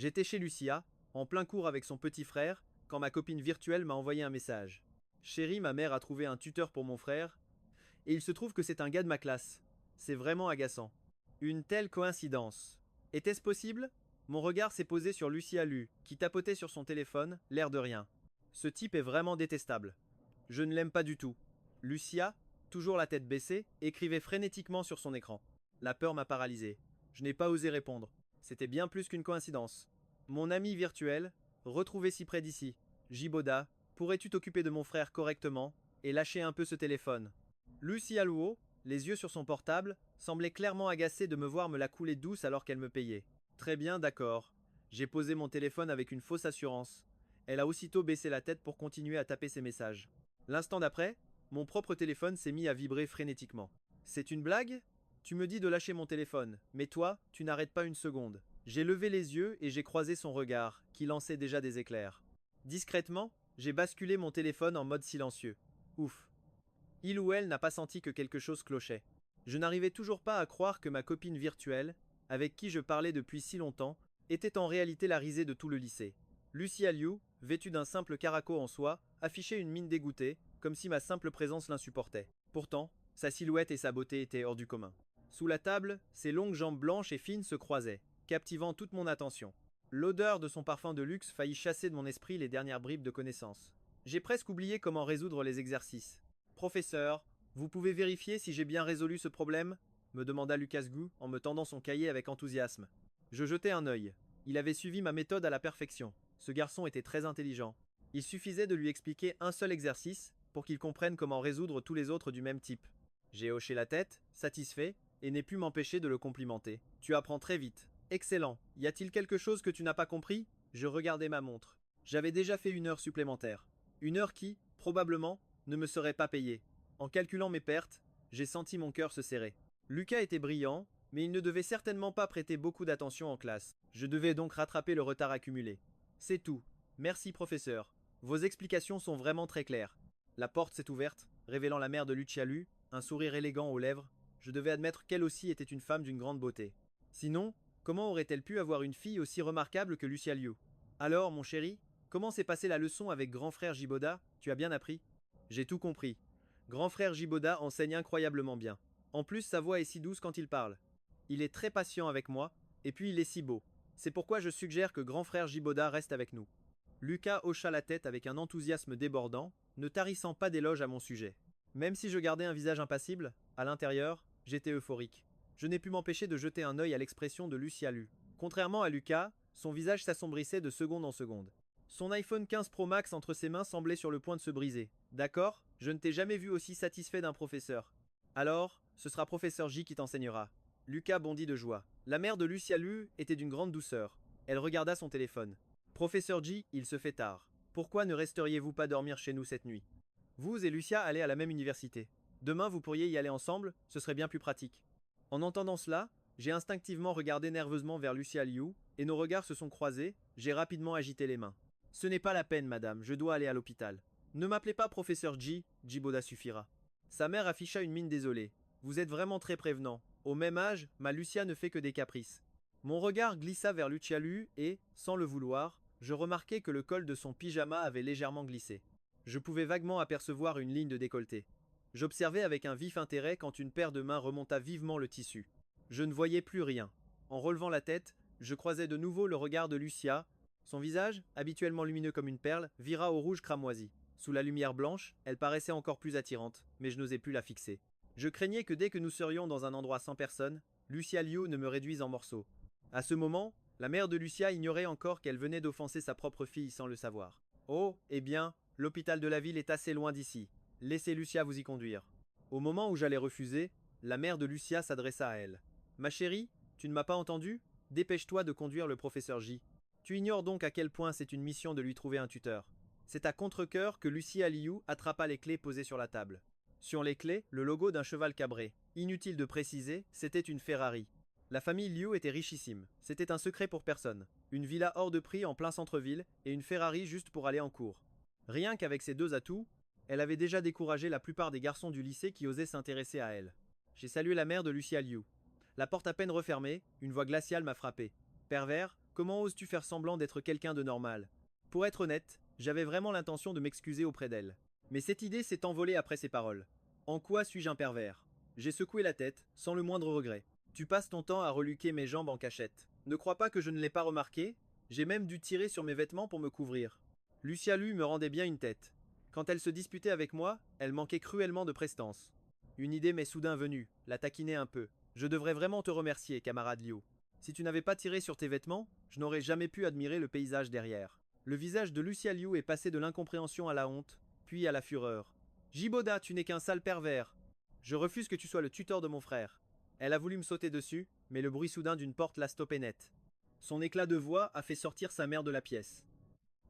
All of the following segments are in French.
J'étais chez Lucia, en plein cours avec son petit frère, quand ma copine virtuelle m'a envoyé un message. Chérie, ma mère a trouvé un tuteur pour mon frère, et il se trouve que c'est un gars de ma classe. C'est vraiment agaçant. Une telle coïncidence. Était-ce possible? Mon regard s'est posé sur Lucia Lu, qui tapotait sur son téléphone, l'air de rien. Ce type est vraiment détestable. Je ne l'aime pas du tout. Lucia, toujours la tête baissée, écrivait frénétiquement sur son écran. La peur m'a paralysé. Je n'ai pas osé répondre. C'était bien plus qu'une coïncidence. Mon ami virtuel, retrouvé si près d'ici. Jiboda, pourrais-tu t'occuper de mon frère correctement et lâcher un peu ce téléphone? Lucia Luo, les yeux sur son portable, semblait clairement agacée de me voir me la couler douce alors qu'elle me payait. Très bien, d'accord. J'ai posé mon téléphone avec une fausse assurance. Elle a aussitôt baissé la tête pour continuer à taper ses messages. L'instant d'après, mon propre téléphone s'est mis à vibrer frénétiquement. C'est une blague? Tu me dis de lâcher mon téléphone, mais toi, tu n'arrêtes pas une seconde. J'ai levé les yeux et j'ai croisé son regard, qui lançait déjà des éclairs. Discrètement, j'ai basculé mon téléphone en mode silencieux. Ouf. Il ou elle n'a pas senti que quelque chose clochait. Je n'arrivais toujours pas à croire que ma copine virtuelle, avec qui je parlais depuis si longtemps, était en réalité la risée de tout le lycée. Lucia Liu, vêtue d'un simple caraco en soie, affichait une mine dégoûtée, comme si ma simple présence l'insupportait. Pourtant, sa silhouette et sa beauté étaient hors du commun. Sous la table, ses longues jambes blanches et fines se croisaient, captivant toute mon attention. L'odeur de son parfum de luxe faillit chasser de mon esprit les dernières bribes de connaissances. J'ai presque oublié comment résoudre les exercices. Professeur, vous pouvez vérifier si j'ai bien résolu ce problème? Me demanda Lucas Gu en me tendant son cahier avec enthousiasme. Je jetai un œil. Il avait suivi ma méthode à la perfection. Ce garçon était très intelligent. Il suffisait de lui expliquer un seul exercice pour qu'il comprenne comment résoudre tous les autres du même type. J'ai hoché la tête, satisfait, et n'ai pu m'empêcher de le complimenter. Tu apprends très vite. Excellent. Y a-t-il quelque chose que tu n'as pas compris? Je regardai ma montre. J'avais déjà fait 1 heure supplémentaire. 1 heure qui, probablement, ne me serait pas payée. En calculant mes pertes, j'ai senti mon cœur se serrer. Lucas était brillant, mais il ne devait certainement pas prêter beaucoup d'attention en classe. Je devais donc rattraper le retard accumulé. C'est tout. Merci, professeur. Vos explications sont vraiment très claires. La porte s'est ouverte, révélant la mère de Lucia Lu, un sourire élégant aux lèvres. Je devais admettre qu'elle aussi était une femme d'une grande beauté. Sinon, comment aurait-elle pu avoir une fille aussi remarquable que Lucia Liu? Alors, mon chéri, comment s'est passée la leçon avec grand frère Jiboda? Tu as bien appris? J'ai tout compris. Grand frère Jiboda enseigne incroyablement bien. En plus, sa voix est si douce quand il parle. Il est très patient avec moi, et puis il est si beau. C'est pourquoi je suggère que grand frère Jiboda reste avec nous. Lucas hocha la tête avec un enthousiasme débordant, ne tarissant pas d'éloges à mon sujet. Même si je gardais un visage impassible, à l'intérieur, j'étais euphorique. Je n'ai pu m'empêcher de jeter un œil à l'expression de Lucia Lu. Contrairement à Lucas, son visage s'assombrissait de seconde en seconde. Son iPhone 15 Pro Max entre ses mains semblait sur le point de se briser. D'accord, je ne t'ai jamais vu aussi satisfait d'un professeur. Alors, ce sera professeur J qui t'enseignera. Lucas bondit de joie. La mère de Lucia Lu était d'une grande douceur. Elle regarda son téléphone. Professeur J, il se fait tard. Pourquoi ne resteriez-vous pas dormir chez nous cette nuit? Vous et Lucia allez à la même université. Demain, vous pourriez y aller ensemble, ce serait bien plus pratique. En entendant cela, j'ai instinctivement regardé nerveusement vers Lucia Liu, et nos regards se sont croisés, j'ai rapidement agité les mains. Ce n'est pas la peine, madame, je dois aller à l'hôpital. Ne m'appelez pas professeur J, Jiboda suffira. Sa mère afficha une mine désolée. Vous êtes vraiment très prévenant. Au même âge, ma Lucia ne fait que des caprices. Mon regard glissa vers Lucia Lu et, sans le vouloir, je remarquai que le col de son pyjama avait légèrement glissé. Je pouvais vaguement apercevoir une ligne de décolleté. J'observais avec un vif intérêt quand une paire de mains remonta vivement le tissu. Je ne voyais plus rien. En relevant la tête, je croisai de nouveau le regard de Lucia. Son visage, habituellement lumineux comme une perle, vira au rouge cramoisi. Sous la lumière blanche, elle paraissait encore plus attirante, mais je n'osais plus la fixer. Je craignais que dès que nous serions dans un endroit sans personne, Lucia Liu ne me réduise en morceaux. À ce moment, la mère de Lucia ignorait encore qu'elle venait d'offenser sa propre fille sans le savoir. Oh, eh bien, l'hôpital de la ville est assez loin d'ici. Laissez Lucia vous y conduire. Au moment où j'allais refuser, la mère de Lucia s'adressa à elle. Ma chérie, tu ne m'as pas entendu? Dépêche-toi de conduire le professeur J. Tu ignores donc à quel point c'est une mission de lui trouver un tuteur. C'est à contre-cœur que Lucia Liu attrapa les clés posées sur la table. Sur les clés, le logo d'un cheval cabré. Inutile de préciser, c'était une Ferrari. La famille Liu était richissime. C'était un secret pour personne. Une villa hors de prix en plein centre-ville et une Ferrari juste pour aller en cours. Rien qu'avec ces 2 atouts, elle avait déjà découragé la plupart des garçons du lycée qui osaient s'intéresser à elle. J'ai salué la mère de Lucia Liu. La porte à peine refermée, une voix glaciale m'a frappé. Pervers, Comment oses-tu faire semblant d'être quelqu'un de normal? Pour être honnête, j'avais vraiment l'intention de m'excuser auprès d'elle. Mais cette idée s'est envolée après ces paroles. En quoi suis-je un pervers? J'ai secoué la tête, sans le moindre regret. Tu passes ton temps à reluquer mes jambes en cachette. Ne crois pas que je ne l'ai pas remarqué, j'ai même dû tirer sur mes vêtements pour me couvrir. Lucia Lu me rendait bien une tête. Quand elle se disputait avec moi, elle manquait cruellement de prestance. Une idée m'est soudain venue, la taquiner un peu. Je devrais vraiment te remercier, camarade Liu. Si tu n'avais pas tiré sur tes vêtements, je n'aurais jamais pu admirer le paysage derrière. Le visage de Lucia Liu est passé de l'incompréhension à la honte, puis à la fureur. Jiboda, tu n'es qu'un sale pervers. Je refuse que tu sois le tuteur de mon frère. Elle a voulu me sauter dessus, mais le bruit soudain d'une porte l'a stoppé net. Son éclat de voix a fait sortir sa mère de la pièce.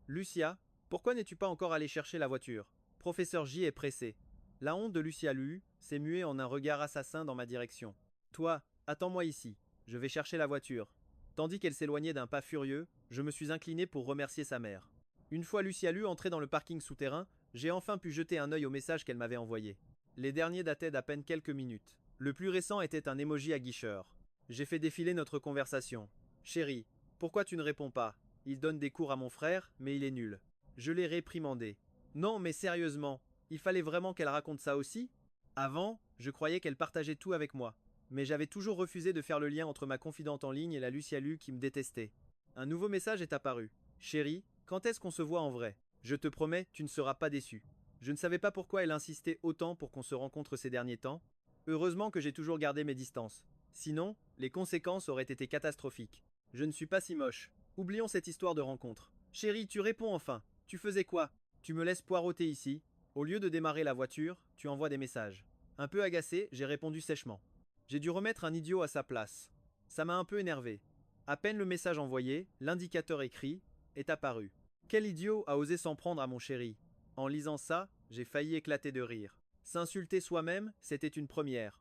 Lucia, pourquoi n'es-tu pas encore allé chercher la voiture? Professeur J est pressé. La honte de Lucia Lu s'est muée en un regard assassin dans ma direction. Toi, attends-moi ici, je vais chercher la voiture. Tandis qu'elle s'éloignait d'un pas furieux, je me suis incliné pour remercier sa mère. Une fois Lucia Lu entrée dans le parking souterrain, j'ai enfin pu jeter un œil au message qu'elle m'avait envoyé. Les derniers dataient d'à peine quelques minutes. Le plus récent était un emoji aguicheur. J'ai fait défiler notre conversation. Chérie, pourquoi tu ne réponds pas? Il donne des cours à mon frère, mais il est nul. Je l'ai réprimandé. Non, mais sérieusement, il fallait vraiment qu'elle raconte ça aussi? Avant, je croyais qu'elle partageait tout avec moi. Mais j'avais toujours refusé de faire le lien entre ma confidente en ligne et la Lucia Lu qui me détestait. Un nouveau message est apparu. Chérie, quand est-ce qu'on se voit en vrai? Je te promets, tu ne seras pas déçu. Je ne savais pas pourquoi elle insistait autant pour qu'on se rencontre ces derniers temps. Heureusement que j'ai toujours gardé mes distances. Sinon, les conséquences auraient été catastrophiques. Je ne suis pas si moche. Oublions cette histoire de rencontre. Chérie, tu réponds enfin. Tu faisais quoi? Tu me laisses poireauter ici. Au lieu de démarrer la voiture, tu envoies des messages. Un peu agacé, j'ai répondu sèchement. J'ai dû remettre un idiot à sa place. Ça m'a un peu énervé. À peine le message envoyé, l'indicateur écrit est apparu. Quel idiot a osé s'en prendre à mon chéri? En lisant ça, j'ai failli éclater de rire. S'insulter soi-même, c'était une première.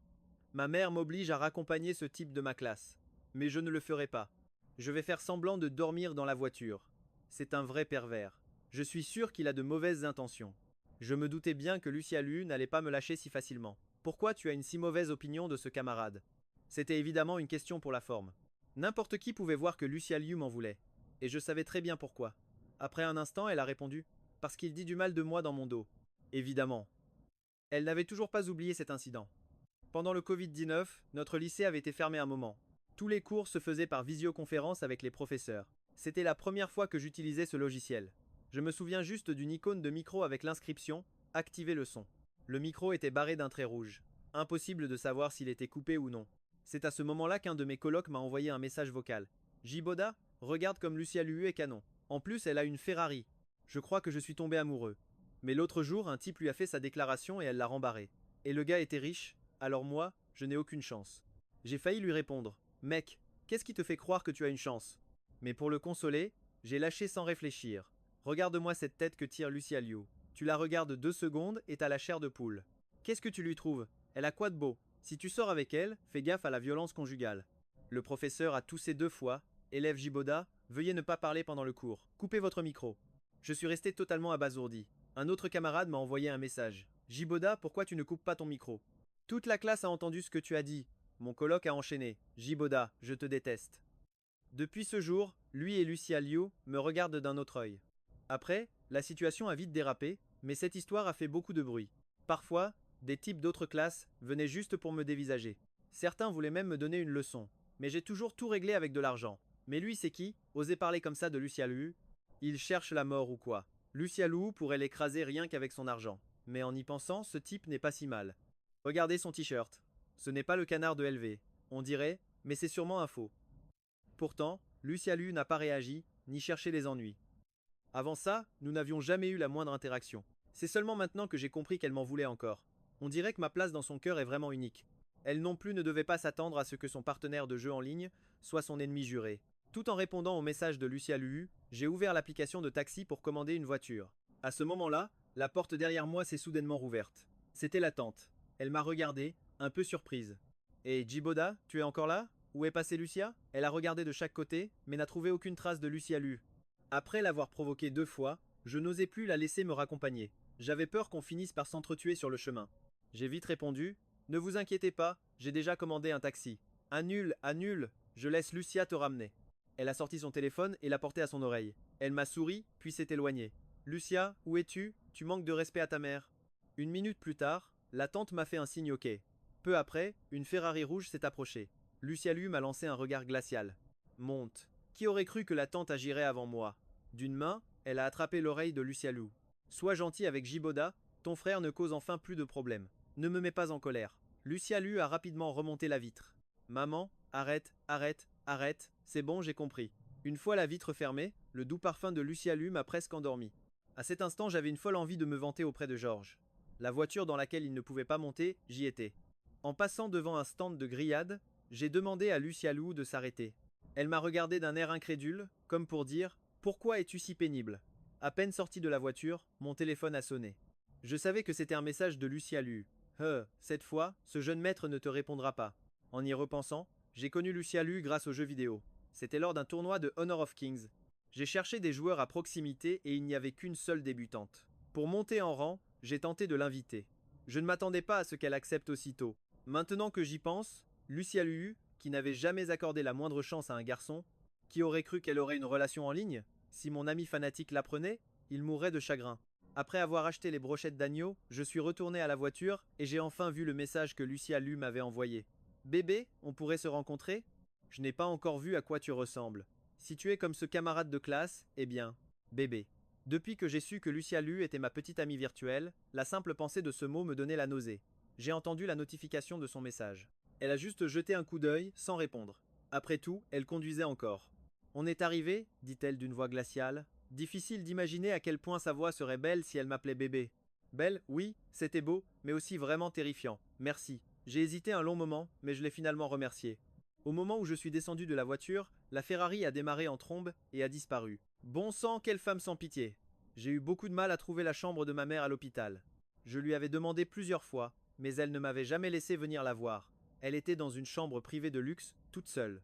Ma mère m'oblige à raccompagner ce type de ma classe. Mais je ne le ferai pas. Je vais faire semblant de dormir dans la voiture. C'est un vrai pervers. Je suis sûr qu'il a de mauvaises intentions. Je me doutais bien que Lucia Lu n'allait pas me lâcher si facilement. Pourquoi tu as une si mauvaise opinion de ce camarade? C'était évidemment une question pour la forme. N'importe qui pouvait voir que Lucia Liu m'en voulait. Et je savais très bien pourquoi. Après un instant, elle a répondu. Parce qu'il dit du mal de moi dans mon dos. Évidemment. Elle n'avait toujours pas oublié cet incident. Pendant le Covid-19, notre lycée avait été fermé un moment. Tous les cours se faisaient par visioconférence avec les professeurs. C'était la première fois que j'utilisais ce logiciel. Je me souviens juste d'une icône de micro avec l'inscription « Activer le son ». Le micro était barré d'un trait rouge. Impossible de savoir s'il était coupé ou non. C'est à ce moment-là qu'un de mes colocs m'a envoyé un message vocal. Jiboda, regarde comme Lucia Lu est canon. En plus, elle a une Ferrari. Je crois que je suis tombé amoureux. Mais l'autre jour, un type lui a fait sa déclaration et elle l'a rembarré. Et le gars était riche, alors moi, je n'ai aucune chance. J'ai failli lui répondre. Mec, qu'est-ce qui te fait croire que tu as une chance? Mais pour le consoler, j'ai lâché sans réfléchir. Regarde-moi cette tête que tire Lucia Liu. Tu la regardes 2 secondes et t'as la chair de poule. Qu'est-ce que tu lui trouves? Elle a quoi de beau? Si tu sors avec elle, fais gaffe à la violence conjugale. Le professeur a toussé 2 fois. Élève Jiboda, veuillez ne pas parler pendant le cours. Coupez votre micro. Je suis resté totalement abasourdi. Un autre camarade m'a envoyé un message. Jiboda, pourquoi tu ne coupes pas ton micro? Toute la classe a entendu ce que tu as dit. Mon coloc a enchaîné. Jiboda, je te déteste. Depuis ce jour, lui et Lucia Liu me regardent d'un autre œil. Après, la situation a vite dérapé, mais cette histoire a fait beaucoup de bruit. Parfois, des types d'autres classes venaient juste pour me dévisager. Certains voulaient même me donner une leçon. Mais j'ai toujours tout réglé avec de l'argent. Mais lui, c'est qui? Oser parler comme ça de Lucia Liu? Il cherche la mort ou quoi? Lucia Liu pourrait l'écraser rien qu'avec son argent. Mais en y pensant, ce type n'est pas si mal. Regardez son t-shirt. Ce n'est pas le canard de LV. On dirait, mais c'est sûrement un faux. Pourtant, Lucia Liu n'a pas réagi, ni cherché les ennuis. Avant ça, nous n'avions jamais eu la moindre interaction. C'est seulement maintenant que j'ai compris qu'elle m'en voulait encore. On dirait que ma place dans son cœur est vraiment unique. Elle non plus ne devait pas s'attendre à ce que son partenaire de jeu en ligne soit son ennemi juré. Tout en répondant au message de Lucia Liu, j'ai ouvert l'application de taxi pour commander une voiture. À ce moment-là, la porte derrière moi s'est soudainement rouverte. C'était la tante. Elle m'a regardé, un peu surprise. Et Jiboda, tu es encore là? Où est passée Lucia? Elle a regardé de chaque côté, mais n'a trouvé aucune trace de Lucia Liu. Après l'avoir provoquée 2 fois, je n'osais plus la laisser me raccompagner. J'avais peur qu'on finisse par s'entretuer sur le chemin. J'ai vite répondu, ne vous inquiétez pas, j'ai déjà commandé un taxi. Annule, annule, je laisse Lucia te ramener. Elle a sorti son téléphone et l'a porté à son oreille. Elle m'a souri, puis s'est éloignée. Lucia, où es-tu? Tu manques de respect à ta mère. Une minute plus tard, la tante m'a fait un signe OK. Peu après, une Ferrari rouge s'est approchée. Lucia Lu m'a lancé un regard glacial. Monte. Qui aurait cru que la tante agirait avant moi? D'une main, elle a attrapé l'oreille de Lucia Lu. Sois gentil avec Jiboda, ton frère ne cause enfin plus de problèmes. Ne me mets pas en colère. Lucia Lu a rapidement remonté la vitre. Maman, arrête, arrête, arrête, c'est bon, j'ai compris. Une fois la vitre fermée, le doux parfum de Lucia Lu m'a presque endormi. À cet instant, j'avais une folle envie de me vanter auprès de Georges. La voiture dans laquelle il ne pouvait pas monter, j'y étais. En passant devant un stand de grillades, j'ai demandé à Lucia Lu de s'arrêter. Elle m'a regardé d'un air incrédule, comme pour dire « Pourquoi es-tu si pénible ?» À peine sorti de la voiture, mon téléphone a sonné. Je savais que c'était un message de Lucia Lu. Cette fois, ce jeune maître ne te répondra pas. En y repensant, j'ai connu Lucia Lu grâce aux jeux vidéo. C'était lors d'un tournoi de Honor of Kings. J'ai cherché des joueurs à proximité et il n'y avait qu'une seule débutante. Pour monter en rang, j'ai tenté de l'inviter. Je ne m'attendais pas à ce qu'elle accepte aussitôt. Maintenant que j'y pense, Lucia Lu, qui n'avait jamais accordé la moindre chance à un garçon, qui aurait cru qu'elle aurait une relation en ligne? Si mon ami fanatique l'apprenait, il mourrait de chagrin. Après avoir acheté les brochettes d'agneau, je suis retourné à la voiture et j'ai enfin vu le message que Lucia Lu m'avait envoyé. Bébé, on pourrait se rencontrer? Je n'ai pas encore vu à quoi tu ressembles. Si tu es comme ce camarade de classe, eh bien, bébé. Depuis que j'ai su que Lucia Lu était ma petite amie virtuelle, la simple pensée de ce mot me donnait la nausée. J'ai entendu la notification de son message. Elle a juste jeté un coup d'œil, sans répondre. Après tout, elle conduisait encore. On est arrivé, dit-elle d'une voix glaciale. Difficile d'imaginer à quel point sa voix serait belle si elle m'appelait bébé. Belle, oui, c'était beau, mais aussi vraiment terrifiant. Merci. J'ai hésité un long moment, mais je l'ai finalement remerciée. Au moment où je suis descendu de la voiture, la Ferrari a démarré en trombe et a disparu. Bon sang, quelle femme sans pitié! J'ai eu beaucoup de mal à trouver la chambre de ma mère à l'hôpital. Je lui avais demandé plusieurs fois, mais elle ne m'avait jamais laissé venir la voir. Elle était dans une chambre privée de luxe, toute seule.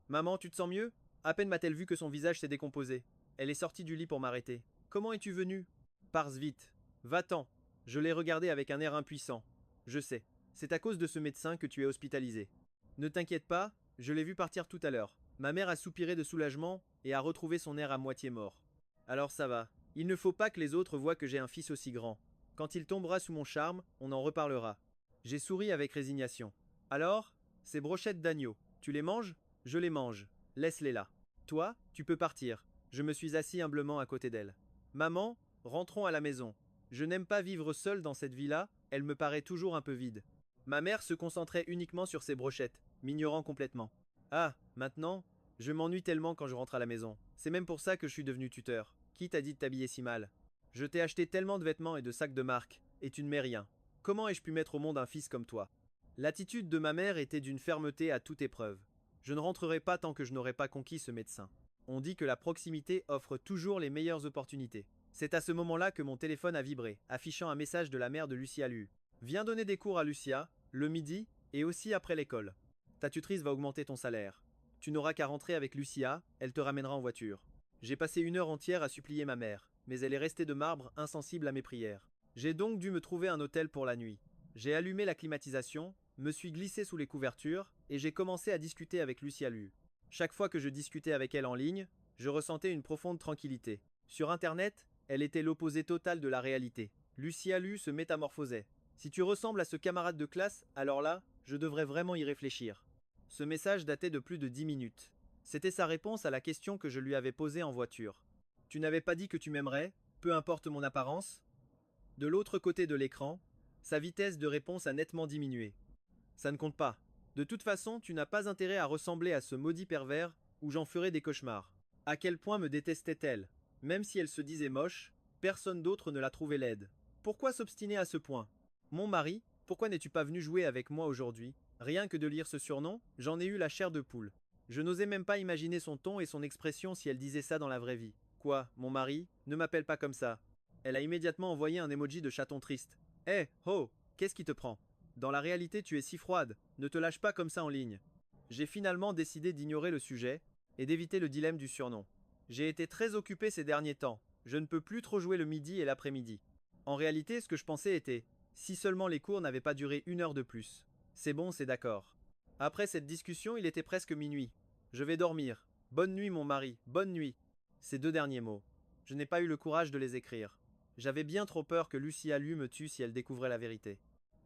Maman, tu te sens mieux? À peine m'a-t-elle vu que son visage s'est décomposé. Elle est sortie du lit pour m'arrêter. Comment es-tu venu? Pars vite. Va-t'en. Je l'ai regardé avec un air impuissant. Je sais. C'est à cause de ce médecin que tu es hospitalisé. Ne t'inquiète pas, je l'ai vu partir tout à l'heure. Ma mère a soupiré de soulagement et a retrouvé son air à moitié mort. Alors ça va. Il ne faut pas que les autres voient que j'ai un fils aussi grand. Quand il tombera sous mon charme, on en reparlera. J'ai souri avec résignation. Alors, ces brochettes d'agneau, tu les manges? Je les mange. Laisse-les là. Toi, tu peux partir. Je me suis assis humblement à côté d'elle. Maman, rentrons à la maison. Je n'aime pas vivre seul dans cette vie-là, elle me paraît toujours un peu vide. Ma mère se concentrait uniquement sur ses brochettes, m'ignorant complètement. Ah, maintenant, je m'ennuie tellement quand je rentre à la maison. C'est même pour ça que je suis devenu tuteur. Qui t'a dit de t'habiller si mal? Je t'ai acheté tellement de vêtements et de sacs de marque, et tu ne mets rien. Comment ai-je pu mettre au monde un fils comme toi? L'attitude de ma mère était d'une fermeté à toute épreuve. Je ne rentrerai pas tant que je n'aurai pas conquis ce médecin. On dit que la proximité offre toujours les meilleures opportunités. C'est à ce moment-là que mon téléphone a vibré, affichant un message de la mère de Lucia Lu. Viens donner des cours à Lucia, le midi, et aussi après l'école. Ta tutrice va augmenter ton salaire. Tu n'auras qu'à rentrer avec Lucia, elle te ramènera en voiture. J'ai passé une heure entière à supplier ma mère, mais elle est restée de marbre, insensible à mes prières. J'ai donc dû me trouver un hôtel pour la nuit. J'ai allumé la climatisation, me suis glissé sous les couvertures, et j'ai commencé à discuter avec Lucia Lu. Chaque fois que je discutais avec elle en ligne, je ressentais une profonde tranquillité. Sur Internet, elle était l'opposé total de la réalité. Lucia Lu se métamorphosait. Si tu ressembles à ce camarade de classe, alors là, je devrais vraiment y réfléchir. Ce message datait de plus de 10 minutes. C'était sa réponse à la question que je lui avais posée en voiture. Tu n'avais pas dit que tu m'aimerais, peu importe mon apparence? De l'autre côté de l'écran, sa vitesse de réponse a nettement diminué. Ça ne compte pas. De toute façon, tu n'as pas intérêt à ressembler à ce maudit pervers ou j'en ferai des cauchemars. À quel point me détestait-elle? Même si elle se disait moche, personne d'autre ne la trouvait laide. Pourquoi s'obstiner à ce point? Mon mari, pourquoi n'es-tu pas venu jouer avec moi aujourd'hui? Rien que de lire ce surnom, j'en ai eu la chair de poule. Je n'osais même pas imaginer son ton et son expression si elle disait ça dans la vraie vie. Quoi, mon mari? Ne m'appelle pas comme ça. Elle a immédiatement envoyé un emoji de chaton triste. Eh, oh, qu'est-ce qui te prend? Dans la réalité, tu es si froide, ne te lâche pas comme ça en ligne. J'ai finalement décidé d'ignorer le sujet et d'éviter le dilemme du surnom. J'ai été très occupé ces derniers temps, je ne peux plus trop jouer le midi et l'après-midi. En réalité, ce que je pensais était, si seulement les cours n'avaient pas duré 1 heure de plus. C'est bon, c'est d'accord. Après cette discussion, il était presque minuit. Je vais dormir. Bonne nuit, mon mari, bonne nuit. Ces deux derniers mots. Je n'ai pas eu le courage de les écrire. J'avais bien trop peur que Lucia Lu me tue si elle découvrait la vérité.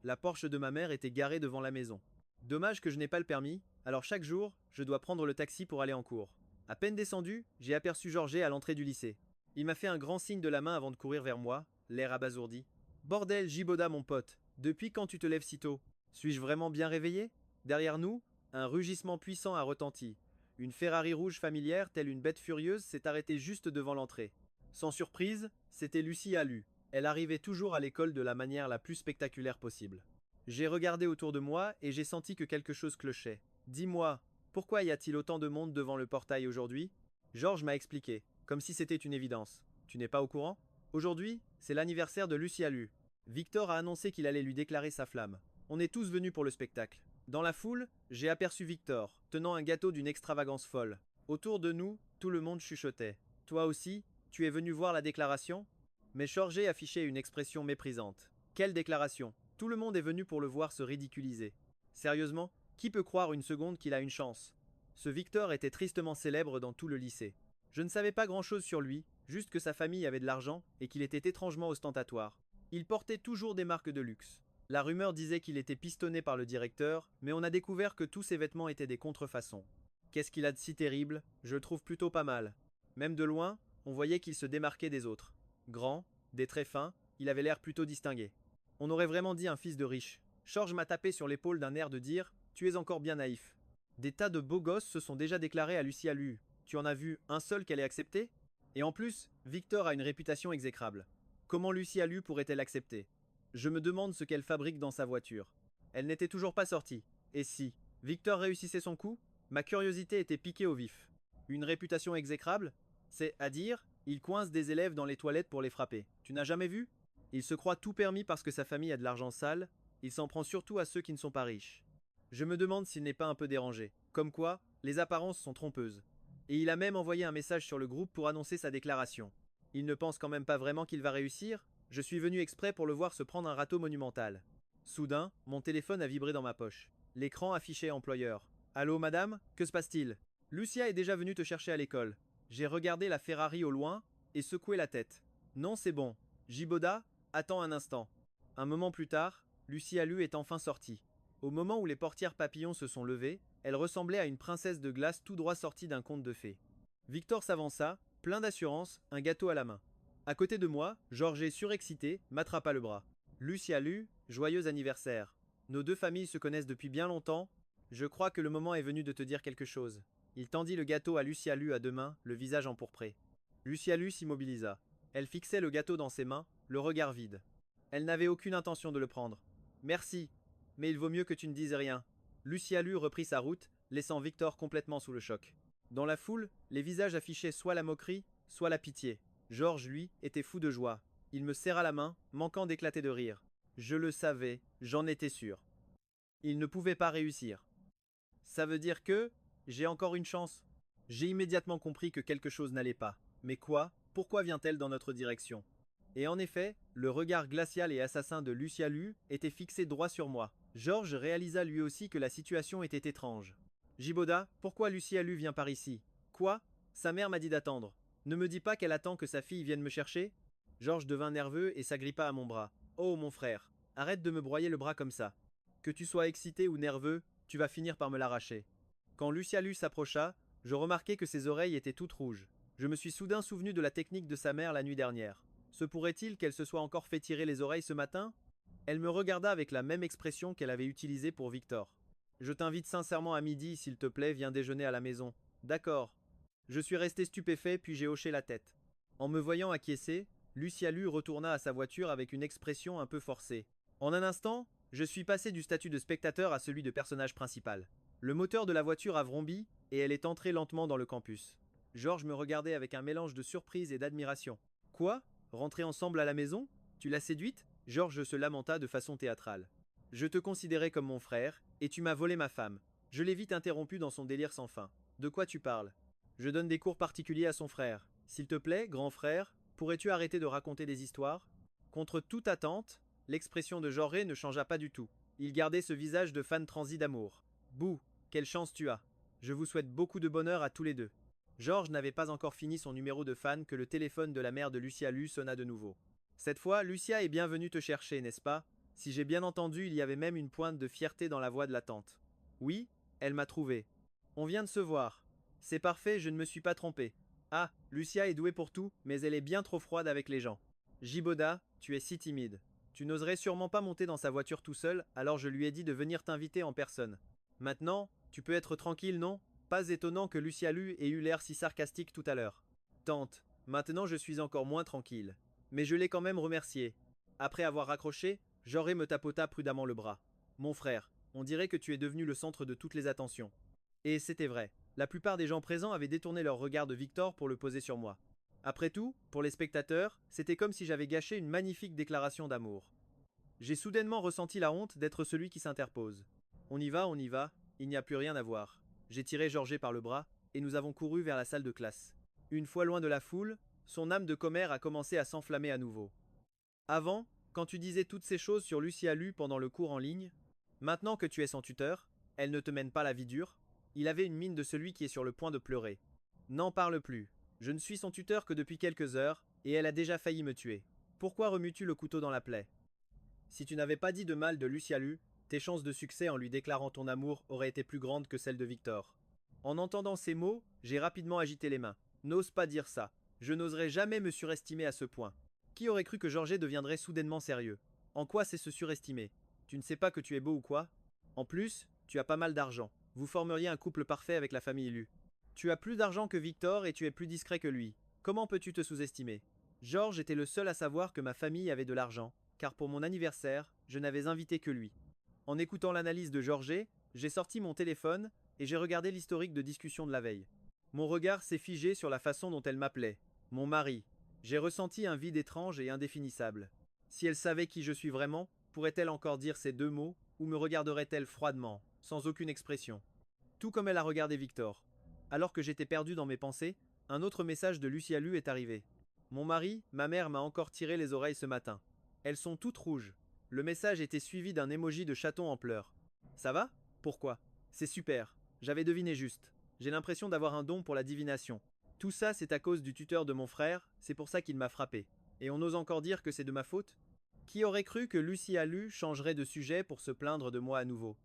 La Porsche de ma mère était garée devant la maison. Dommage que je n'ai pas le permis, alors chaque jour, je dois prendre le taxi pour aller en cours. À peine descendu, j'ai aperçu Georget à l'entrée du lycée. Il m'a fait un grand signe de la main avant de courir vers moi, l'air abasourdi. Bordel, Giboda, mon pote, depuis quand tu te lèves si tôt? Suis-je vraiment bien réveillé? Derrière nous, un rugissement puissant a retenti. Une Ferrari rouge familière, telle une bête furieuse, s'est arrêtée juste devant l'entrée. Sans surprise, c'était Lucie Alu. Elle arrivait toujours à l'école de la manière la plus spectaculaire possible. J'ai regardé autour de moi et j'ai senti que quelque chose clochait. Dis-moi, pourquoi y a-t-il autant de monde devant le portail aujourd'hui? Georges m'a expliqué, comme si c'était une évidence. Tu n'es pas au courant? Aujourd'hui, c'est l'anniversaire de Lucie Alu. Victor a annoncé qu'il allait lui déclarer sa flamme. On est tous venus pour le spectacle. Dans la foule, j'ai aperçu Victor, tenant un gâteau d'une extravagance folle. Autour de nous, tout le monde chuchotait. Toi aussi, tu es venu voir la déclaration? Mais Georget affichait une expression méprisante. Quelle déclaration? Tout le monde est venu pour le voir se ridiculiser. Sérieusement, qui peut croire une seconde qu'il a une chance? Ce Victor était tristement célèbre dans tout le lycée. Je ne savais pas grand-chose sur lui, juste que sa famille avait de l'argent et qu'il était étrangement ostentatoire. Il portait toujours des marques de luxe. La rumeur disait qu'il était pistonné par le directeur, mais on a découvert que tous ses vêtements étaient des contrefaçons. Qu'est-ce qu'il a de si terrible? Je le trouve plutôt pas mal. Même de loin, on voyait qu'il se démarquait des autres. Grand, des traits fins, il avait l'air plutôt distingué. On aurait vraiment dit un fils de riche. Georges m'a tapé sur l'épaule d'un air de dire « Tu es encore bien naïf ». Des tas de beaux gosses se sont déjà déclarés à Lucie Alu. Tu en as vu un seul qu'elle ait accepté? Et en plus, Victor a une réputation exécrable. Comment Lucie Alu pourrait-elle accepter? Je me demande ce qu'elle fabrique dans sa voiture. Elle n'était toujours pas sortie. Et si Victor réussissait son coup? Ma curiosité était piquée au vif. Une réputation exécrable? C'est à dire, il coince des élèves dans les toilettes pour les frapper. Tu n'as jamais vu? Il se croit tout permis parce que sa famille a de l'argent sale, il s'en prend surtout à ceux qui ne sont pas riches. Je me demande s'il n'est pas un peu dérangé. Comme quoi, les apparences sont trompeuses. Et il a même envoyé un message sur le groupe pour annoncer sa déclaration. Il ne pense quand même pas vraiment qu'il va réussir? Je suis venu exprès pour le voir se prendre un râteau monumental. Soudain, mon téléphone a vibré dans ma poche. L'écran affichait employeur. Allô madame, que se passe-t-il? Lucia est déjà venue te chercher à l'école. J'ai regardé la Ferrari au loin et secoué la tête. Non, c'est bon. Giboda, attends un instant. Un moment plus tard, Lucie Alu est enfin sortie. Au moment où les portières papillons se sont levées, elle ressemblait à une princesse de glace tout droit sortie d'un conte de fées. Victor s'avança, plein d'assurance, un gâteau à la main. À côté de moi, Georget surexcité m'attrapa le bras. Lucie Alu, joyeux anniversaire. Nos deux familles se connaissent depuis bien longtemps. Je crois que le moment est venu de te dire quelque chose. Il tendit le gâteau à Lucie Alu à deux mains, le visage empourpré. Lucie Alu s'immobilisa. Elle fixait le gâteau dans ses mains, le regard vide. Elle n'avait aucune intention de le prendre. Merci, mais il vaut mieux que tu ne dises rien. Lucie Alu reprit sa route, laissant Victor complètement sous le choc. Dans la foule, les visages affichaient soit la moquerie, soit la pitié. Georges, lui, était fou de joie. Il me serra la main, manquant d'éclater de rire. Je le savais, j'en étais sûr. Il ne pouvait pas réussir. Ça veut dire que j'ai encore une chance. J'ai immédiatement compris que quelque chose n'allait pas. Mais quoi? Pourquoi vient-elle dans notre direction? Et en effet, le regard glacial et assassin de Lucie Alu était fixé droit sur moi. Georges réalisa lui aussi que la situation était étrange. Giboda, pourquoi Lucie Alu vient par ici? Quoi? Sa mère m'a dit d'attendre. Ne me dis pas qu'elle attend que sa fille vienne me chercher? Georges devint nerveux et s'agrippa à mon bras. Oh mon frère, arrête de me broyer le bras comme ça. Que tu sois excité ou nerveux, tu vas finir par me l'arracher. Quand Lucie Alu s'approcha, je remarquai que ses oreilles étaient toutes rouges. Je me suis soudain souvenu de la technique de sa mère la nuit dernière. Se pourrait-il qu'elle se soit encore fait tirer les oreilles ce matin? Elle me regarda avec la même expression qu'elle avait utilisée pour Victor. Je t'invite sincèrement à midi, s'il te plaît, viens déjeuner à la maison. D'accord. Je suis resté stupéfait puis j'ai hoché la tête. En me voyant acquiescer, Lucie Alu retourna à sa voiture avec une expression un peu forcée. En un instant, je suis passé du statut de spectateur à celui de personnage principal. Le moteur de la voiture a vrombi et elle est entrée lentement dans le campus. Georges me regardait avec un mélange de surprise et d'admiration. Quoi? Rentrer ensemble à la maison? Tu l'as séduite? Georges se lamenta de façon théâtrale. Je te considérais comme mon frère, et tu m'as volé ma femme. Je l'ai vite interrompu dans son délire sans fin. De quoi tu parles? Je donne des cours particuliers à son frère. S'il te plaît, grand frère, pourrais-tu arrêter de raconter des histoires? Contre toute attente, l'expression de Georget ne changea pas du tout. Il gardait ce visage de fan transi d'amour. Bouh, quelle chance tu as. Je vous souhaite beaucoup de bonheur à tous les deux. Georges n'avait pas encore fini son numéro de fan que le téléphone de la mère de Lucia Lu sonna de nouveau. Cette fois, Lucia est bien venue te chercher, n'est-ce pas? Si j'ai bien entendu, il y avait même une pointe de fierté dans la voix de la tante. Oui, elle m'a trouvé. On vient de se voir. C'est parfait, je ne me suis pas trompé. Ah, Lucia est douée pour tout, mais elle est bien trop froide avec les gens. Giboda, tu es si timide. Tu n'oserais sûrement pas monter dans sa voiture tout seul, alors je lui ai dit de venir t'inviter en personne. Maintenant, tu peux être tranquille, non? Pas étonnant que Lucia Lu ait eu l'air si sarcastique tout à l'heure. Tante, maintenant je suis encore moins tranquille. Mais je l'ai quand même remercié. Après avoir raccroché, Joré me tapota prudemment le bras. Mon frère, on dirait que tu es devenu le centre de toutes les attentions. Et c'était vrai. La plupart des gens présents avaient détourné leur regard de Victor pour le poser sur moi. Après tout, pour les spectateurs, c'était comme si j'avais gâché une magnifique déclaration d'amour. J'ai soudainement ressenti la honte d'être celui qui s'interpose. On y va, il n'y a plus rien à voir. J'ai tiré Georgé par le bras, et nous avons couru vers la salle de classe. Une fois loin de la foule, son âme de commère a commencé à s'enflammer à nouveau. Avant, quand tu disais toutes ces choses sur Lucia Lu pendant le cours en ligne, maintenant que tu es son tuteur, elle ne te mène pas la vie dure. Il avait une mine de celui qui est sur le point de pleurer. N'en parle plus. Je ne suis son tuteur que depuis quelques heures, et elle a déjà failli me tuer. Pourquoi remues-tu le couteau dans la plaie? Si tu n'avais pas dit de mal de Lucia Lu, tes chances de succès en lui déclarant ton amour auraient été plus grandes que celles de Victor. En entendant ces mots, j'ai rapidement agité les mains. N'ose pas dire ça. Je n'oserais jamais me surestimer à ce point. Qui aurait cru que Georget deviendrait soudainement sérieux? En quoi c'est se surestimer? Tu ne sais pas que tu es beau ou quoi? En plus, tu as pas mal d'argent. Vous formeriez un couple parfait avec la famille Lu. Tu as plus d'argent que Victor et tu es plus discret que lui. Comment peux-tu te sous-estimer? Georges était le seul à savoir que ma famille avait de l'argent, car pour mon anniversaire, je n'avais invité que lui. En écoutant l'analyse de Georget, j'ai sorti mon téléphone et j'ai regardé l'historique de discussion de la veille. Mon regard s'est figé sur la façon dont elle m'appelait. Mon mari. J'ai ressenti un vide étrange et indéfinissable. Si elle savait qui je suis vraiment, pourrait-elle encore dire ces deux mots, ou me regarderait-elle froidement, sans aucune expression? Tout comme elle a regardé Victor. Alors que j'étais perdu dans mes pensées, un autre message de Lucia Lu est arrivé. Mon mari, ma mère m'a encore tiré les oreilles ce matin. Elles sont toutes rouges. Le message était suivi d'un emoji de chaton en pleurs. Ça va? Pourquoi? C'est super. J'avais deviné juste. J'ai l'impression d'avoir un don pour la divination. Tout ça, c'est à cause du tuteur de mon frère, c'est pour ça qu'il m'a frappé. Et on ose encore dire que c'est de ma faute? Qui aurait cru que Lucia Lu changerait de sujet pour se plaindre de moi à nouveau?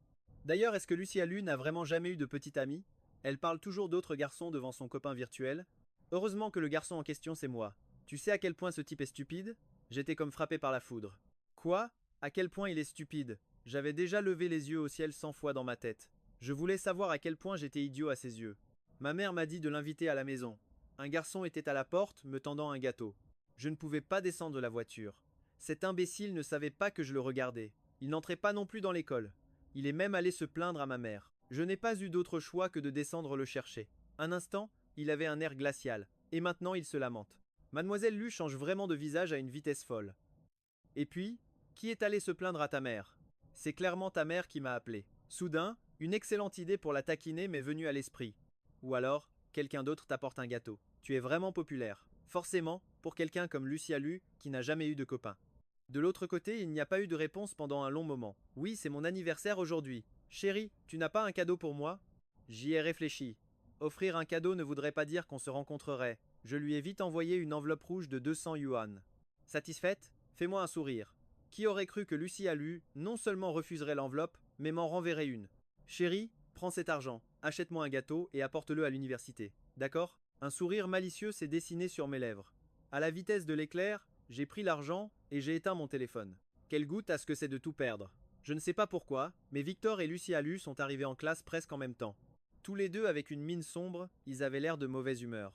D'ailleurs, est-ce que Lucia Lu n'a vraiment jamais eu de petite amie? Elle parle toujours d'autres garçons devant son copain virtuel. Heureusement que le garçon en question, c'est moi. Tu sais à quel point ce type est stupide? J'étais comme frappé par la foudre. Quoi? À quel point il est stupide? J'avais déjà levé les yeux au ciel 100 fois dans ma tête. Je voulais savoir à quel point j'étais idiot à ses yeux. Ma mère m'a dit de l'inviter à la maison. Un garçon était à la porte, me tendant un gâteau. Je ne pouvais pas descendre de la voiture. Cet imbécile ne savait pas que je le regardais. Il n'entrait pas non plus dans l'école. Il est même allé se plaindre à ma mère. Je n'ai pas eu d'autre choix que de descendre le chercher. Un instant, il avait un air glacial, et maintenant il se lamente. Mademoiselle Lu change vraiment de visage à une vitesse folle. Et puis, qui est allé se plaindre à ta mère? C'est clairement ta mère qui m'a appelé. Soudain, une excellente idée pour la taquiner m'est venue à l'esprit. Ou alors, quelqu'un d'autre t'apporte un gâteau. Tu es vraiment populaire. Forcément, pour quelqu'un comme Lucia Lu, qui n'a jamais eu de copain. De l'autre côté, il n'y a pas eu de réponse pendant un long moment. Oui, c'est mon anniversaire aujourd'hui. Chérie, tu n'as pas un cadeau pour moi? J'y ai réfléchi. Offrir un cadeau ne voudrait pas dire qu'on se rencontrerait. Je lui ai vite envoyé une enveloppe rouge de 200 yuan. Satisfaite? Fais-moi un sourire. Qui aurait cru que Lucia Lu non seulement refuserait l'enveloppe, mais m'en renverrait une? Chérie, prends cet argent, achète-moi un gâteau et apporte-le à l'université. D'accord? Un sourire malicieux s'est dessiné sur mes lèvres. À la vitesse de l'éclair, j'ai pris l'argent et j'ai éteint mon téléphone. Quelle goutte à ce que c'est de tout perdre. Je ne sais pas pourquoi, mais Victor et Lucia Lu sont arrivés en classe presque en même temps. Tous les deux avec une mine sombre, ils avaient l'air de mauvaise humeur.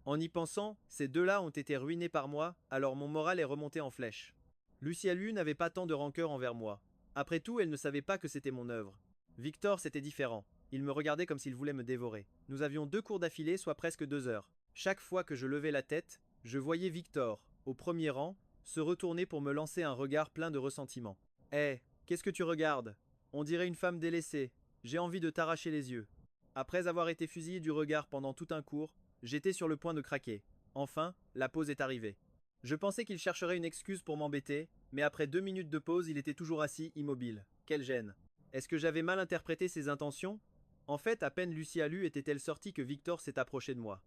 En y pensant, ces deux-là ont été ruinés par moi, alors mon moral est remonté en flèche. Lucia Lu n'avait pas tant de rancœur envers moi. Après tout, elle ne savait pas que c'était mon œuvre. Victor, c'était différent. Il me regardait comme s'il voulait me dévorer. Nous avions 2 cours d'affilée, soit presque 2 heures. Chaque fois que je levais la tête, je voyais Victor, au premier rang, se retourner pour me lancer un regard plein de ressentiment. Hé, qu'est-ce que tu regardes? On dirait une femme délaissée. J'ai envie de t'arracher les yeux. Après avoir été fusillé du regard pendant tout un cours, j'étais sur le point de craquer. Enfin, la pause est arrivée. Je pensais qu'il chercherait une excuse pour m'embêter, mais après 2 minutes de pause, il était toujours assis, immobile. Quelle gêne. Est-ce que j'avais mal interprété ses intentions? En fait, à peine Lucia Lu était-elle sortie que Victor s'est approché de moi.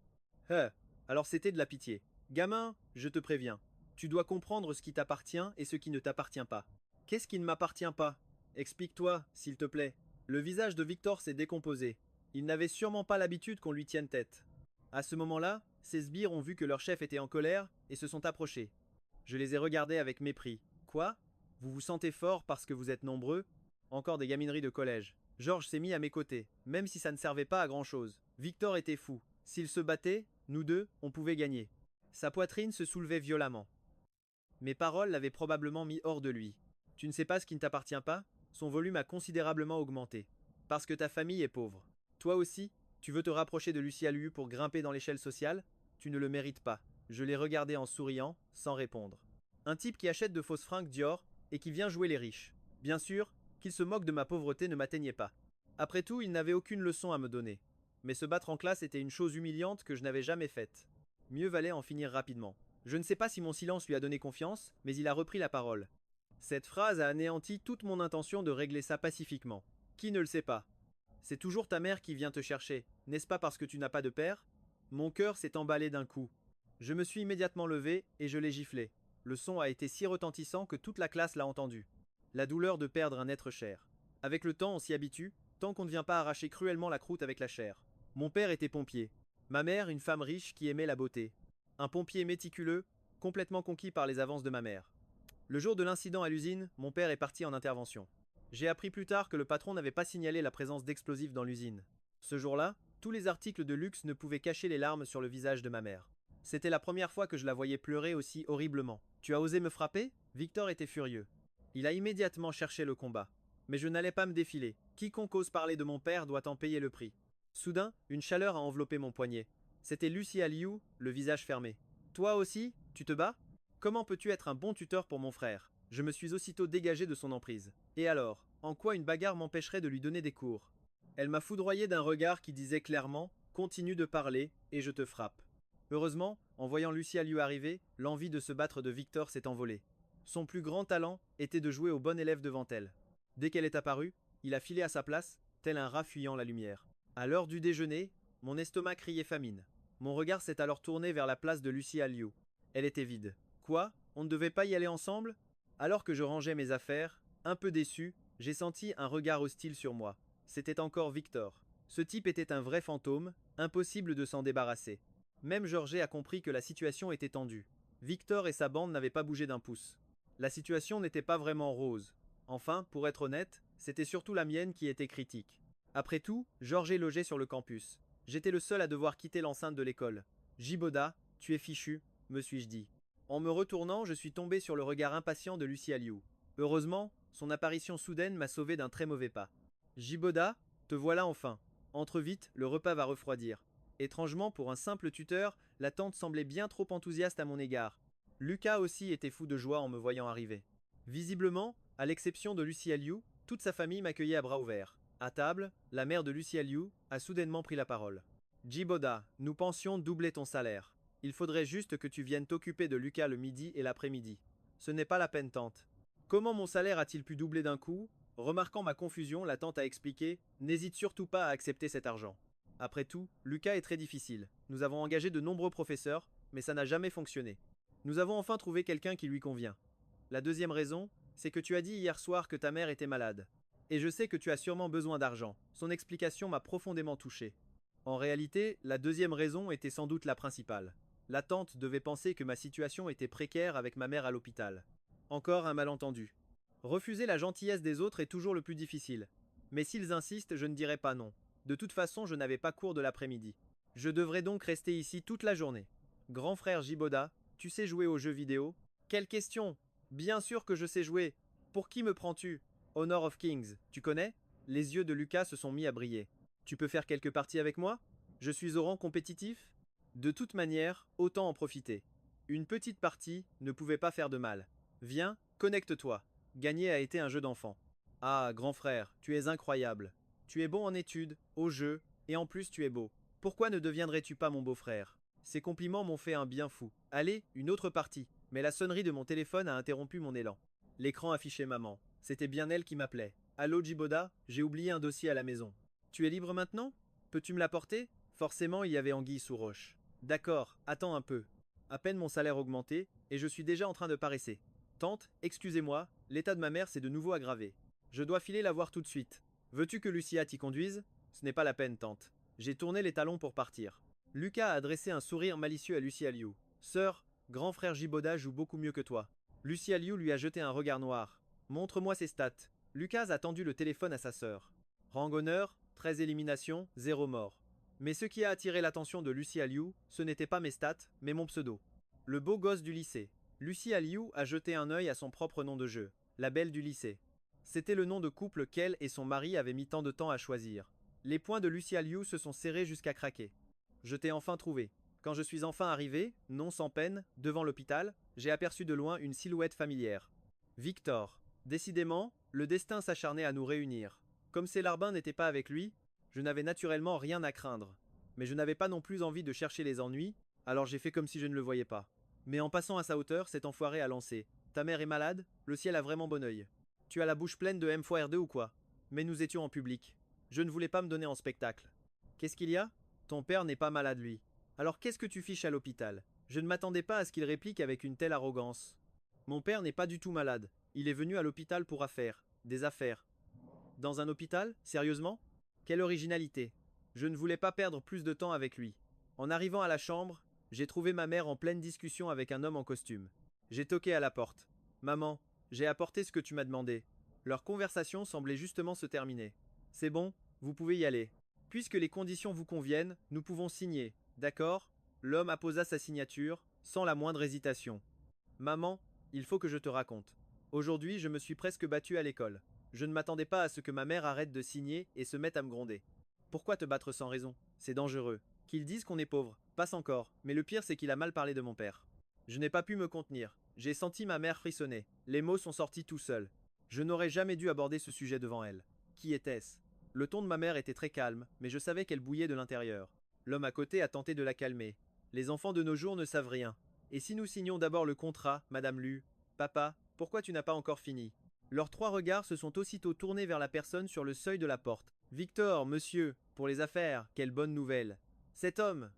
Hein, alors c'était de la pitié. Gamin, je te préviens. Tu dois comprendre ce qui t'appartient et ce qui ne t'appartient pas. Qu'est-ce qui ne m'appartient pas? Explique-toi, s'il te plaît. Le visage de Victor s'est décomposé. Il n'avait sûrement pas l'habitude qu'on lui tienne tête. À ce moment-là, ces sbires ont vu que leur chef était en colère et se sont approchés. Je les ai regardés avec mépris. Quoi? Vous vous sentez fort parce que vous êtes nombreux? Encore des gamineries de collège. Georges s'est mis à mes côtés, même si ça ne servait pas à grand-chose. Victor était fou. S'il se battait, nous deux, on pouvait gagner. Sa poitrine se soulevait violemment. Mes paroles l'avaient probablement mis hors de lui. Tu ne sais pas ce qui ne t'appartient pas? Son volume a considérablement augmenté. Parce que ta famille est pauvre. Toi aussi, tu veux te rapprocher de Lucie Allu pour grimper dans l'échelle sociale? Tu ne le mérites pas. Je l'ai regardé en souriant, sans répondre. Un type qui achète de fausses fringues Dior et qui vient jouer les riches. Bien sûr, qu'il se moque de ma pauvreté ne m'atteignait pas. Après tout, il n'avait aucune leçon à me donner. Mais se battre en classe était une chose humiliante que je n'avais jamais faite. Mieux valait en finir rapidement. Je ne sais pas si mon silence lui a donné confiance, mais il a repris la parole. Cette phrase a anéanti toute mon intention de régler ça pacifiquement. Qui ne le sait pas? C'est toujours ta mère qui vient te chercher, n'est-ce pas parce que tu n'as pas de père? Mon cœur s'est emballé d'un coup. Je me suis immédiatement levé et je l'ai giflé. Le son a été si retentissant que toute la classe l'a entendu. La douleur de perdre un être cher. Avec le temps, on s'y habitue, tant qu'on ne vient pas arracher cruellement la croûte avec la chair. Mon père était pompier. Ma mère, une femme riche qui aimait la beauté. Un pompier méticuleux, complètement conquis par les avances de ma mère. Le jour de l'incident à l'usine, mon père est parti en intervention. J'ai appris plus tard que le patron n'avait pas signalé la présence d'explosifs dans l'usine. Ce jour-là, tous les articles de luxe ne pouvaient cacher les larmes sur le visage de ma mère. C'était la première fois que je la voyais pleurer aussi horriblement. Tu as osé me frapper? Victor était furieux. Il a immédiatement cherché le combat. Mais je n'allais pas me défiler. Quiconque ose parler de mon père doit en payer le prix. Soudain, une chaleur a enveloppé mon poignet. C'était Lucie Aliou, le visage fermé. Toi aussi, tu te bats? Comment peux-tu être un bon tuteur pour mon frère? Je me suis aussitôt dégagé de son emprise. Et alors, en quoi une bagarre m'empêcherait de lui donner des cours? Elle m'a foudroyé d'un regard qui disait clairement: continue de parler, et je te frappe. Heureusement, en voyant Lucie Aliou arriver, l'envie de se battre de Victor s'est envolée. Son plus grand talent était de jouer au bon élève devant elle. Dès qu'elle est apparue, il a filé à sa place, tel un rat fuyant la lumière. À l'heure du déjeuner, mon estomac criait famine. Mon regard s'est alors tourné vers la place de Lucie Alliot. Elle était vide. Quoi? On ne devait pas y aller ensemble? Alors que je rangeais mes affaires, un peu déçu, j'ai senti un regard hostile sur moi. C'était encore Victor. Ce type était un vrai fantôme, impossible de s'en débarrasser. Même Georget a compris que la situation était tendue. Victor et sa bande n'avaient pas bougé d'un pouce. La situation n'était pas vraiment rose. Enfin, pour être honnête, c'était surtout la mienne qui était critique. Après tout, Georget logeait sur le campus. J'étais le seul à devoir quitter l'enceinte de l'école. Giboda, tu es fichu, me suis-je dit. En me retournant, je suis tombé sur le regard impatient de Lucie Aliou. Heureusement, son apparition soudaine m'a sauvé d'un très mauvais pas. Giboda, te voilà enfin. Entre vite, le repas va refroidir. Étrangement, pour un simple tuteur, la tante semblait bien trop enthousiaste à mon égard. Lucas aussi était fou de joie en me voyant arriver. Visiblement, à l'exception de Lucie Aliou, toute sa famille m'accueillait à bras ouverts. À table, la mère de Lucie Aliou a soudainement pris la parole. Giboda, nous pensions doubler ton salaire. Il faudrait juste que tu viennes t'occuper de Lucas le midi et l'après-midi. Ce n'est pas la peine, tante. Comment mon salaire a-t-il pu doubler d'un coup? Remarquant ma confusion, la tante a expliqué: n'hésite surtout pas à accepter cet argent. Après tout, Lucas est très difficile. Nous avons engagé de nombreux professeurs, mais ça n'a jamais fonctionné. Nous avons enfin trouvé quelqu'un qui lui convient. La deuxième raison, c'est que tu as dit hier soir que ta mère était malade. Et je sais que tu as sûrement besoin d'argent. Son explication m'a profondément touché. En réalité, la deuxième raison était sans doute la principale. La tante devait penser que ma situation était précaire avec ma mère à l'hôpital. Encore un malentendu. Refuser la gentillesse des autres est toujours le plus difficile. Mais s'ils insistent, je ne dirai pas non. De toute façon, je n'avais pas cours de l'après-midi. Je devrais donc rester ici toute la journée. Grand frère Giboda, tu sais jouer aux jeux vidéo? Quelle question? Bien sûr que je sais jouer. Pour qui me prends-tu? Honor of Kings, tu connais? Les yeux de Lucas se sont mis à briller. Tu peux faire quelques parties avec moi? Je suis au rang compétitif? De toute manière, autant en profiter. Une petite partie ne pouvait pas faire de mal. Viens, connecte-toi. Gagner a été un jeu d'enfant. Ah, grand frère, tu es incroyable. Tu es bon en études, au jeu, et en plus tu es beau. Pourquoi ne deviendrais-tu pas mon beau-frère? Ces compliments m'ont fait un bien fou. Allez, une autre partie. Mais la sonnerie de mon téléphone a interrompu mon élan. L'écran affichait maman. C'était bien elle qui m'appelait. Allô Djiboda, j'ai oublié un dossier à la maison. Tu es libre maintenant? Peux-tu me l'apporter? Forcément, il y avait anguille sous roche. D'accord, attends un peu. À peine mon salaire augmenté, et je suis déjà en train de paresser. Tante, excusez-moi, l'état de ma mère s'est de nouveau aggravé. Je dois filer la voir tout de suite. Veux-tu que Lucia t'y conduise? Ce n'est pas la peine, tante. J'ai tourné les talons pour partir. Lucas a adressé un sourire malicieux à Lucia Liu. Sœur, grand frère Giboda joue beaucoup mieux que toi. Lucia Liu lui a jeté un regard noir. Montre-moi ses stats. Lucas a tendu le téléphone à sa sœur. Rang honneur, 13 éliminations, 0 mort. Mais ce qui a attiré l'attention de Lucia Liu, ce n'était pas mes stats, mais mon pseudo. Le beau gosse du lycée. Lucia Liu a jeté un œil à son propre nom de jeu, la belle du lycée. C'était le nom de couple qu'elle et son mari avaient mis tant de temps à choisir. Les poings de Lucia Liu se sont serrés jusqu'à craquer. Je t'ai enfin trouvé. Quand je suis enfin arrivé, non sans peine, devant l'hôpital, j'ai aperçu de loin une silhouette familière. Victor. Décidément, le destin s'acharnait à nous réunir. Comme ces larbins n'étaient pas avec lui, je n'avais naturellement rien à craindre. Mais je n'avais pas non plus envie de chercher les ennuis, alors j'ai fait comme si je ne le voyais pas. Mais en passant à sa hauteur, cet enfoiré a lancé. Ta mère est malade? Le ciel a vraiment bon œil. Tu as la bouche pleine de M2 ou quoi? Mais nous étions en public. Je ne voulais pas me donner en spectacle. Qu'est-ce qu'il y a? Ton père n'est pas malade, lui. Alors qu'est-ce que tu fiches à l'hôpital? Je ne m'attendais pas à ce qu'il réplique avec une telle arrogance. Mon père n'est pas du tout malade. Il est venu à l'hôpital pour affaires. Des affaires. Dans un hôpital? Sérieusement? Quelle originalité. Je ne voulais pas perdre plus de temps avec lui. En arrivant à la chambre, j'ai trouvé ma mère en pleine discussion avec un homme en costume. J'ai toqué à la porte. Maman, j'ai apporté ce que tu m'as demandé. Leur conversation semblait justement se terminer. C'est bon, vous pouvez y aller. Puisque les conditions vous conviennent, nous pouvons signer, d'accord? L'homme apposa sa signature, sans la moindre hésitation. Maman, il faut que je te raconte. Aujourd'hui, je me suis presque battu à l'école. Je ne m'attendais pas à ce que ma mère arrête de signer et se mette à me gronder. Pourquoi te battre sans raison? C'est dangereux. Qu'ils disent qu'on est pauvre, passe encore, mais le pire c'est qu'il a mal parlé de mon père. Je n'ai pas pu me contenir. J'ai senti ma mère frissonner. Les mots sont sortis tout seuls. Je n'aurais jamais dû aborder ce sujet devant elle. Qui était-ce? Le ton de ma mère était très calme, mais je savais qu'elle bouillait de l'intérieur. L'homme à côté a tenté de la calmer. Les enfants de nos jours ne savent rien. Et si nous signions d'abord le contrat, Madame Lu? Papa, pourquoi tu n'as pas encore fini? Leurs trois regards se sont aussitôt tournés vers la personne sur le seuil de la porte. Victor, monsieur, pour les affaires, quelle bonne nouvelle. Cet homme,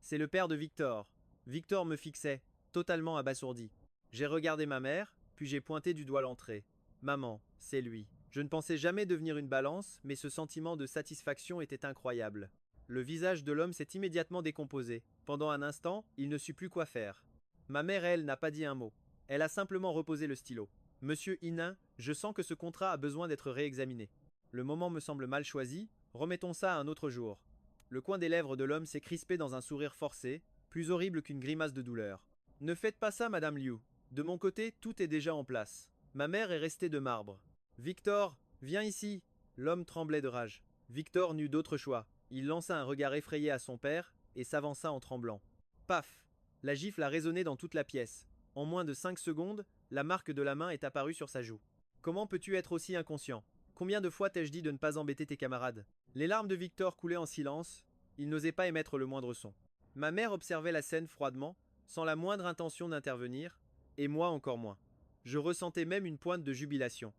c'est le père de Victor. Victor me fixait, totalement abasourdi. J'ai regardé ma mère, puis j'ai pointé du doigt l'entrée. Maman, c'est lui. Je ne pensais jamais devenir une balance, mais ce sentiment de satisfaction était incroyable. Le visage de l'homme s'est immédiatement décomposé. Pendant un instant, il ne sut plus quoi faire. Ma mère, elle, n'a pas dit un mot. Elle a simplement reposé le stylo. Monsieur Hinin, je sens que ce contrat a besoin d'être réexaminé. Le moment me semble mal choisi, remettons ça à un autre jour. Le coin des lèvres de l'homme s'est crispé dans un sourire forcé, plus horrible qu'une grimace de douleur. Ne faites pas ça, Madame Liu. De mon côté, tout est déjà en place. Ma mère est restée de marbre. Victor, viens ici. L'homme tremblait de rage. Victor n'eut d'autre choix. Il lança un regard effrayé à son père et s'avança en tremblant. Paf! La gifle a résonné dans toute la pièce. En moins de 5 secondes, la marque de la main est apparue sur sa joue. Comment peux-tu être aussi inconscient? Combien de fois t'ai-je dit de ne pas embêter tes camarades? Les larmes de Victor coulaient en silence, il n'osait pas émettre le moindre son. Ma mère observait la scène froidement, sans la moindre intention d'intervenir, et moi encore moins. Je ressentais même une pointe de jubilation.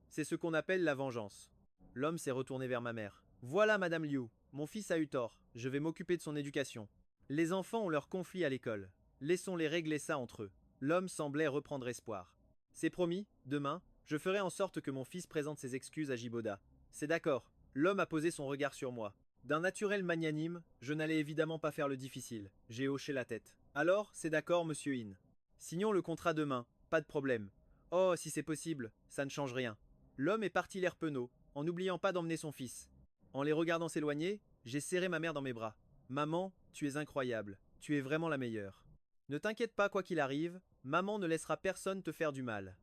C'est ce qu'on appelle la vengeance. L'homme s'est retourné vers ma mère. Voilà, Madame Liu, mon fils a eu tort, je vais m'occuper de son éducation. Les enfants ont leur conflit à l'école. Laissons-les régler ça entre eux. L'homme semblait reprendre espoir. C'est promis, demain, je ferai en sorte que mon fils présente ses excuses à Giboda. C'est d'accord. L'homme a posé son regard sur moi. D'un naturel magnanime, je n'allais évidemment pas faire le difficile. J'ai hoché la tête. Alors, c'est d'accord, monsieur In. Signons le contrat demain, pas de problème. Oh, si c'est possible, ça ne change rien. L'homme est parti l'air penaud, en n'oubliant pas d'emmener son fils. En les regardant s'éloigner, j'ai serré ma mère dans mes bras. Maman, tu es incroyable. Tu es vraiment la meilleure. Ne t'inquiète pas quoi qu'il arrive, maman ne laissera personne te faire du mal.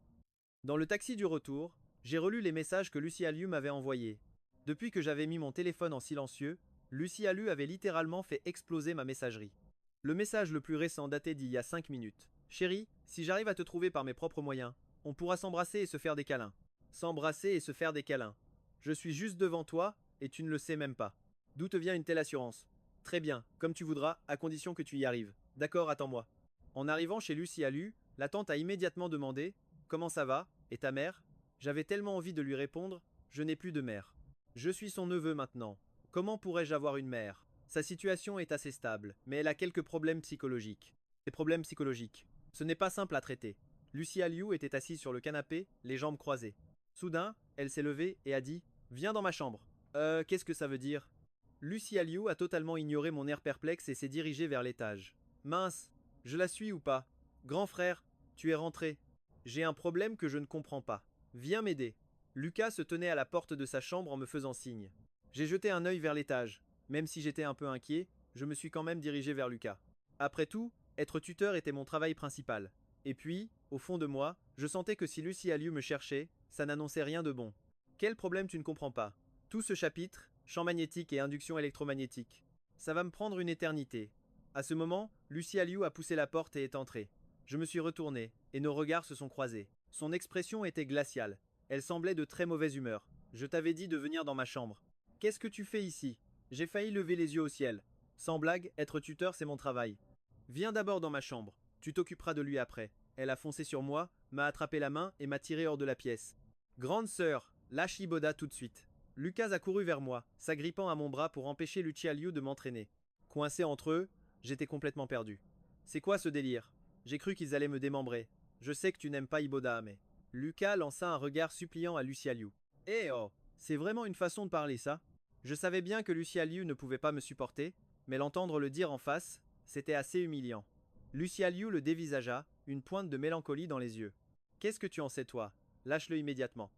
Dans le taxi du retour, j'ai relu les messages que Lucia Liu m'avait envoyés. Depuis que j'avais mis mon téléphone en silencieux, Lucia Liu avait littéralement fait exploser ma messagerie. Le message le plus récent datait d'il y a 5 minutes. Chérie, si j'arrive à te trouver par mes propres moyens, on pourra s'embrasser et se faire des câlins. S'embrasser et se faire des câlins. Je suis juste devant toi, et tu ne le sais même pas. D'où te vient une telle assurance? Très bien, comme tu voudras, à condition que tu y arrives. D'accord, attends-moi. En arrivant chez Lucia Liu, la tante a immédiatement demandé « Comment ça va? Et ta mère ?» J'avais tellement envie de lui répondre « Je n'ai plus de mère. Je suis son neveu maintenant. Comment pourrais-je avoir une mère ?» Sa situation est assez stable, mais elle a quelques problèmes psychologiques. Des problèmes psychologiques. Ce n'est pas simple à traiter. Lucia Liu était assise sur le canapé, les jambes croisées. Soudain, elle s'est levée et a dit: Viens dans ma chambre. Qu'est-ce que ça veut dire? Lucia Liu a totalement ignoré mon air perplexe et s'est dirigée vers l'étage. Mince, je la suis ou pas? Grand frère, tu es rentré. J'ai un problème que je ne comprends pas. Viens m'aider. Lucas se tenait à la porte de sa chambre en me faisant signe. J'ai jeté un œil vers l'étage. Même si j'étais un peu inquiet, je me suis quand même dirigé vers Lucas. Après tout, être tuteur était mon travail principal. Et puis, au fond de moi, je sentais que si Lucia Liu me cherchait, ça n'annonçait rien de bon. Quel problème tu ne comprends pas? Tout ce chapitre, champ magnétique et induction électromagnétique. Ça va me prendre une éternité. À ce moment, Lucia Liu a poussé la porte et est entrée. Je me suis retourné, et nos regards se sont croisés. Son expression était glaciale. Elle semblait de très mauvaise humeur. Je t'avais dit de venir dans ma chambre. Qu'est-ce que tu fais ici? J'ai failli lever les yeux au ciel. Sans blague, être tuteur, c'est mon travail. Viens d'abord dans ma chambre. Tu t'occuperas de lui après. Elle a foncé sur moi, m'a attrapé la main et m'a tiré hors de la pièce. Grande sœur, lâche Iboda tout de suite. Lucas a couru vers moi, s'agrippant à mon bras pour empêcher Lucia Liu de m'entraîner. Coincé entre eux, j'étais complètement perdu. C'est quoi ce délire? J'ai cru qu'ils allaient me démembrer. Je sais que tu n'aimes pas Iboda, mais... Lucas lança un regard suppliant à Lucia Liu. Eh oh, c'est vraiment une façon de parler ça? Je savais bien que Lucia Liu ne pouvait pas me supporter, mais l'entendre le dire en face, c'était assez humiliant. Lucia Liu le dévisagea, une pointe de mélancolie dans les yeux. Qu'est-ce que tu en sais toi? Lâche-le immédiatement.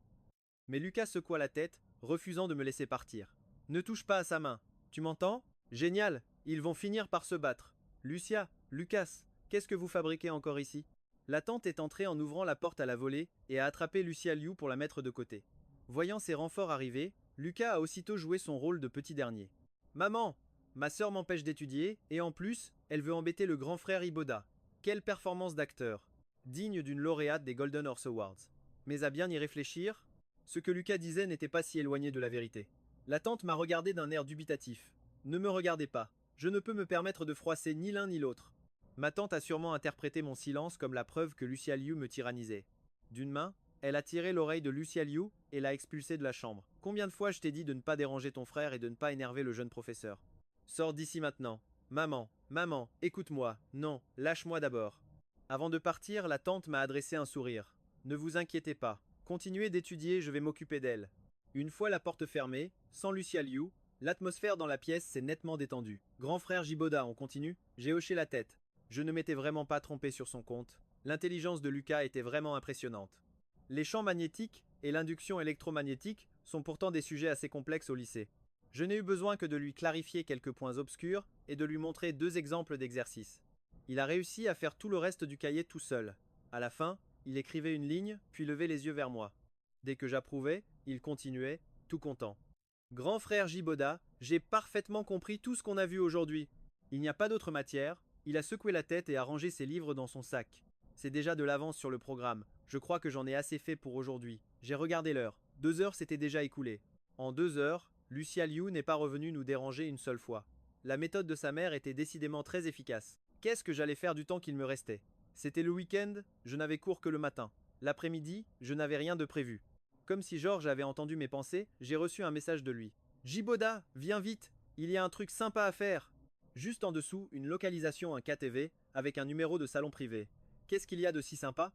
Mais Lucas secoua la tête, refusant de me laisser partir. Ne touche pas à sa main. Tu m'entends? Génial, ils vont finir par se battre. Lucia, Lucas, qu'est-ce que vous fabriquez encore ici? La tante est entrée en ouvrant la porte à la volée et a attrapé Lucia Liu pour la mettre de côté. Voyant ses renforts arriver, Lucas a aussitôt joué son rôle de petit dernier. Maman, ma sœur m'empêche d'étudier, et en plus, elle veut embêter le grand frère Iboda. Quelle performance d'acteur! Digne d'une lauréate des Golden Horse Awards. Mais à bien y réfléchir, ce que Lucas disait n'était pas si éloigné de la vérité. La tante m'a regardé d'un air dubitatif. Ne me regardez pas, je ne peux me permettre de froisser ni l'un ni l'autre. Ma tante a sûrement interprété mon silence comme la preuve que Lucia Liu me tyrannisait. D'une main, elle a tiré l'oreille de Lucia Liu et l'a expulsée de la chambre. Combien de fois je t'ai dit de ne pas déranger ton frère et de ne pas énerver le jeune professeur? Sors d'ici maintenant. Maman, maman, écoute-moi. Non, lâche-moi d'abord. Avant de partir, la tante m'a adressé un sourire. Ne vous inquiétez pas. Continuez d'étudier, je vais m'occuper d'elle. Une fois la porte fermée, sans Lucia Liu, l'atmosphère dans la pièce s'est nettement détendue. Grand frère Jiboda, on continue? J'ai hoché la tête. Je ne m'étais vraiment pas trompé sur son compte. L'intelligence de Lucas était vraiment impressionnante. Les champs magnétiques et l'induction électromagnétique sont pourtant des sujets assez complexes au lycée. Je n'ai eu besoin que de lui clarifier quelques points obscurs et de lui montrer 2 exemples d'exercices. Il a réussi à faire tout le reste du cahier tout seul. À la fin, il écrivait une ligne, puis levait les yeux vers moi. Dès que j'approuvais, il continuait, tout content. Grand frère Jiboda, j'ai parfaitement compris tout ce qu'on a vu aujourd'hui. Il n'y a pas d'autre matière. Il a secoué la tête et a rangé ses livres dans son sac. C'est déjà de l'avance sur le programme. Je crois que j'en ai assez fait pour aujourd'hui. J'ai regardé l'heure. 2 heures s'étaient déjà écoulées. En 2 heures, Lucia Liu n'est pas revenue nous déranger une seule fois. La méthode de sa mère était décidément très efficace. Qu'est-ce que j'allais faire du temps qu'il me restait? C'était le week-end, je n'avais cours que le matin. L'après-midi, je n'avais rien de prévu. Comme si Georges avait entendu mes pensées, j'ai reçu un message de lui. Jiboda, viens vite, il y a un truc sympa à faire. Juste en dessous, une localisation un KTV avec un numéro de salon privé. Qu'est-ce qu'il y a de si sympa?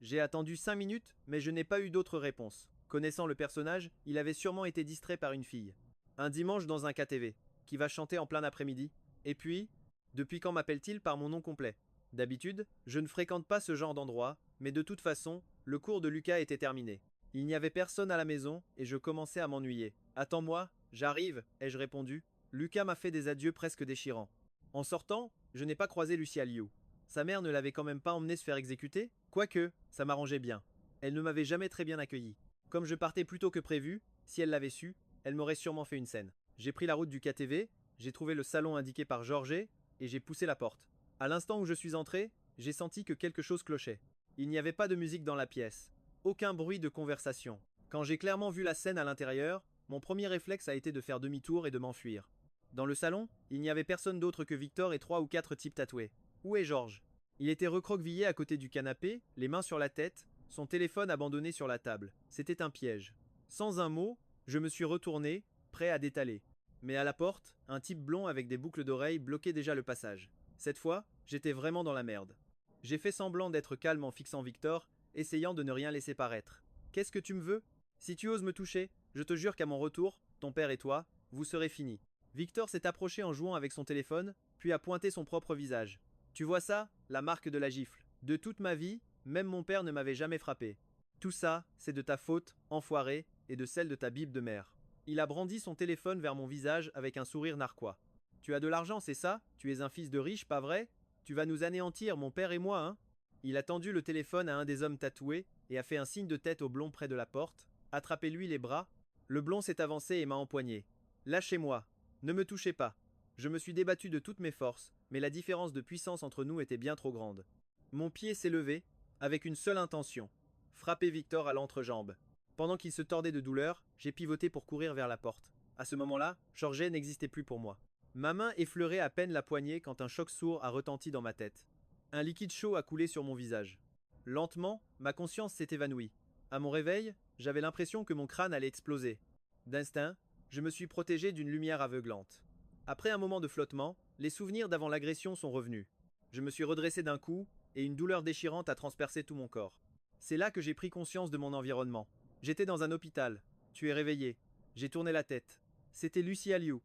J'ai attendu 5 minutes, mais je n'ai pas eu d'autre réponse. Connaissant le personnage, il avait sûrement été distrait par une fille. Un dimanche dans un KTV, qui va chanter en plein après-midi. Et puis, depuis quand m'appelle-t-il par mon nom complet? D'habitude, je ne fréquente pas ce genre d'endroit, mais de toute façon, le cours de Lucas était terminé. Il n'y avait personne à la maison et je commençais à m'ennuyer. Attends-moi, j'arrive, ai-je répondu. Lucas m'a fait des adieux presque déchirants. En sortant, je n'ai pas croisé Lucia Liu. Sa mère ne l'avait quand même pas emmené se faire exécuter? Quoique, ça m'arrangeait bien. Elle ne m'avait jamais très bien accueilli. Comme je partais plus tôt que prévu, si elle l'avait su, elle m'aurait sûrement fait une scène. J'ai pris la route du KTV, j'ai trouvé le salon indiqué par Georges et j'ai poussé la porte. À l'instant où je suis entré, j'ai senti que quelque chose clochait. Il n'y avait pas de musique dans la pièce. Aucun bruit de conversation. Quand j'ai clairement vu la scène à l'intérieur, mon premier réflexe a été de faire demi-tour et de m'enfuir. Dans le salon, il n'y avait personne d'autre que Victor et 3 ou 4 types tatoués. Où est Georges? Il était recroquevillé à côté du canapé, les mains sur la tête, son téléphone abandonné sur la table. C'était un piège. Sans un mot, je me suis retourné, prêt à détaler. Mais à la porte, un type blond avec des boucles d'oreilles bloquait déjà le passage. Cette fois, j'étais vraiment dans la merde. J'ai fait semblant d'être calme en fixant Victor, essayant de ne rien laisser paraître. Qu'est-ce que tu me veux? Si tu oses me toucher, je te jure qu'à mon retour, ton père et toi, vous serez finis. Victor s'est approché en jouant avec son téléphone, puis a pointé son propre visage. Tu vois ça? La marque de la gifle. De toute ma vie, même mon père ne m'avait jamais frappé. Tout ça, c'est de ta faute, enfoiré, et de celle de ta bible de mère. Il a brandi son téléphone vers mon visage avec un sourire narquois. Tu as de l'argent, c'est ça? Tu es un fils de riche, pas vrai? Tu vas nous anéantir, mon père et moi, hein? Il a tendu le téléphone à un des hommes tatoués et a fait un signe de tête au blond près de la porte. Attrapez-lui les bras. Le blond s'est avancé et m'a empoigné. Lâchez-moi. Ne me touchez pas. Je me suis débattu de toutes mes forces, mais la différence de puissance entre nous était bien trop grande. Mon pied s'est levé, avec une seule intention. Frapper Victor à l'entrejambe. Pendant qu'il se tordait de douleur, j'ai pivoté pour courir vers la porte. À ce moment-là, Georget n'existait plus pour moi. Ma main effleurait à peine la poignée quand un choc sourd a retenti dans ma tête. Un liquide chaud a coulé sur mon visage. Lentement, ma conscience s'est évanouie. À mon réveil, j'avais l'impression que mon crâne allait exploser. D'instinct, je me suis protégé d'une lumière aveuglante. Après un moment de flottement, les souvenirs d'avant l'agression sont revenus. Je me suis redressé d'un coup, et une douleur déchirante a transpercé tout mon corps. C'est là que j'ai pris conscience de mon environnement. J'étais dans un hôpital. Tu es réveillé. J'ai tourné la tête. C'était Lucie Aliou.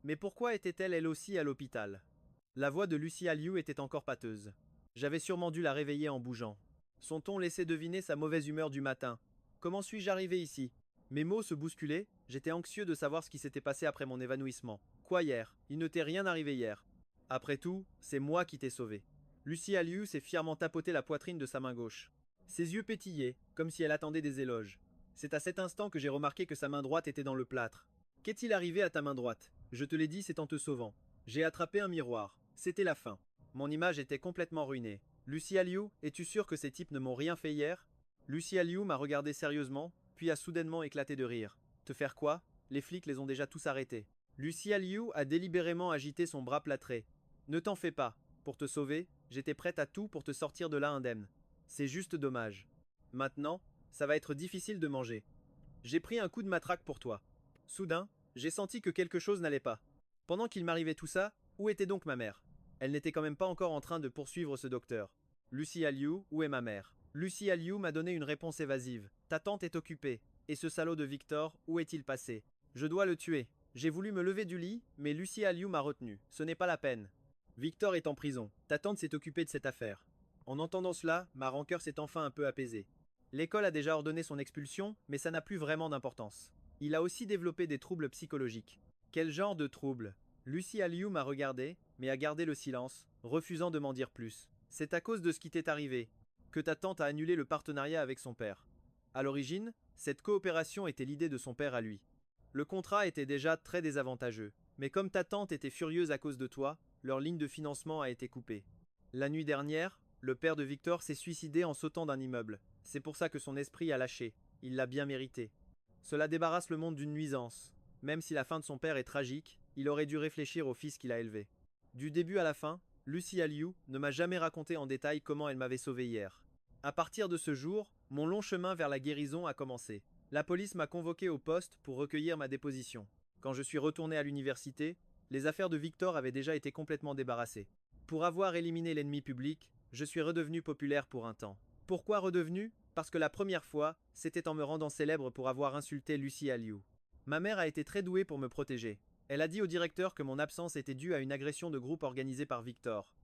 Mais pourquoi était-elle elle aussi à l'hôpital? La voix de Lucie Aliou était encore pâteuse. J'avais sûrement dû la réveiller en bougeant. Son ton laissait deviner sa mauvaise humeur du matin. Comment suis-je arrivé ici? Mes mots se bousculaient, j'étais anxieux de savoir ce qui s'était passé après mon évanouissement. Quoi hier? Il ne t'est rien arrivé hier. Après tout, c'est moi qui t'ai sauvé. Lucie Aliou s'est fièrement tapoté la poitrine de sa main gauche. Ses yeux pétillaient, comme si elle attendait des éloges. C'est à cet instant que j'ai remarqué que sa main droite était dans le plâtre. Qu'est-il arrivé à ta main droite? Je te l'ai dit, c'est en te sauvant. J'ai attrapé un miroir. C'était la fin. Mon image était complètement ruinée. Lucie Aliou, es-tu sûre que ces types ne m'ont rien fait hier? Lucie Aliou m'a regardé sérieusement, puis a soudainement éclaté de rire. Te faire quoi? Les flics les ont déjà tous arrêtés. Lucie Aliou a délibérément agité son bras plâtré. Ne t'en fais pas. Pour te sauver, j'étais prête à tout pour te sortir de là indemne. C'est juste dommage. Maintenant, ça va être difficile de manger. J'ai pris un coup de matraque pour toi. Soudain, j'ai senti que quelque chose n'allait pas. Pendant qu'il m'arrivait tout ça, où était donc ma mère? Elle n'était quand même pas encore en train de poursuivre ce docteur. Lucie Aliou, où est ma mère? Lucie Aliou m'a donné une réponse évasive. Ta tante est occupée. Et ce salaud de Victor, où est-il passé? Je dois le tuer. J'ai voulu me lever du lit, mais Lucie Aliou m'a retenu. Ce n'est pas la peine. Victor est en prison. Ta tante s'est occupée de cette affaire. En entendant cela, ma rancœur s'est enfin un peu apaisée. L'école a déjà ordonné son expulsion, mais ça n'a plus vraiment d'importance. Il a aussi développé des troubles psychologiques. Quel genre de troubles? Lucie Aliou m'a regardé, mais a gardé le silence, refusant de m'en dire plus. C'est à cause de ce qui t'est arrivé que ta tante a annulé le partenariat avec son père. À l'origine, cette coopération était l'idée de son père à lui. Le contrat était déjà très désavantageux, mais comme ta tante était furieuse à cause de toi, leur ligne de financement a été coupée. La nuit dernière, le père de Victor s'est suicidé en sautant d'un immeuble. C'est pour ça que son esprit a lâché. Il l'a bien mérité. Cela débarrasse le monde d'une nuisance. Même si la fin de son père est tragique, il aurait dû réfléchir au fils qu'il a élevé. Du début à la fin, Lucie Aliou ne m'a jamais raconté en détail comment elle m'avait sauvé hier. À partir de ce jour, mon long chemin vers la guérison a commencé. La police m'a convoqué au poste pour recueillir ma déposition. Quand je suis retourné à l'université, les affaires de Victor avaient déjà été complètement débarrassées. Pour avoir éliminé l'ennemi public, je suis redevenu populaire pour un temps. Pourquoi redevenu? Parce que la première fois, c'était en me rendant célèbre pour avoir insulté Lucie Aliou. Ma mère a été très douée pour me protéger. Elle a dit au directeur que mon absence était due à une agression de groupe organisée par Victor.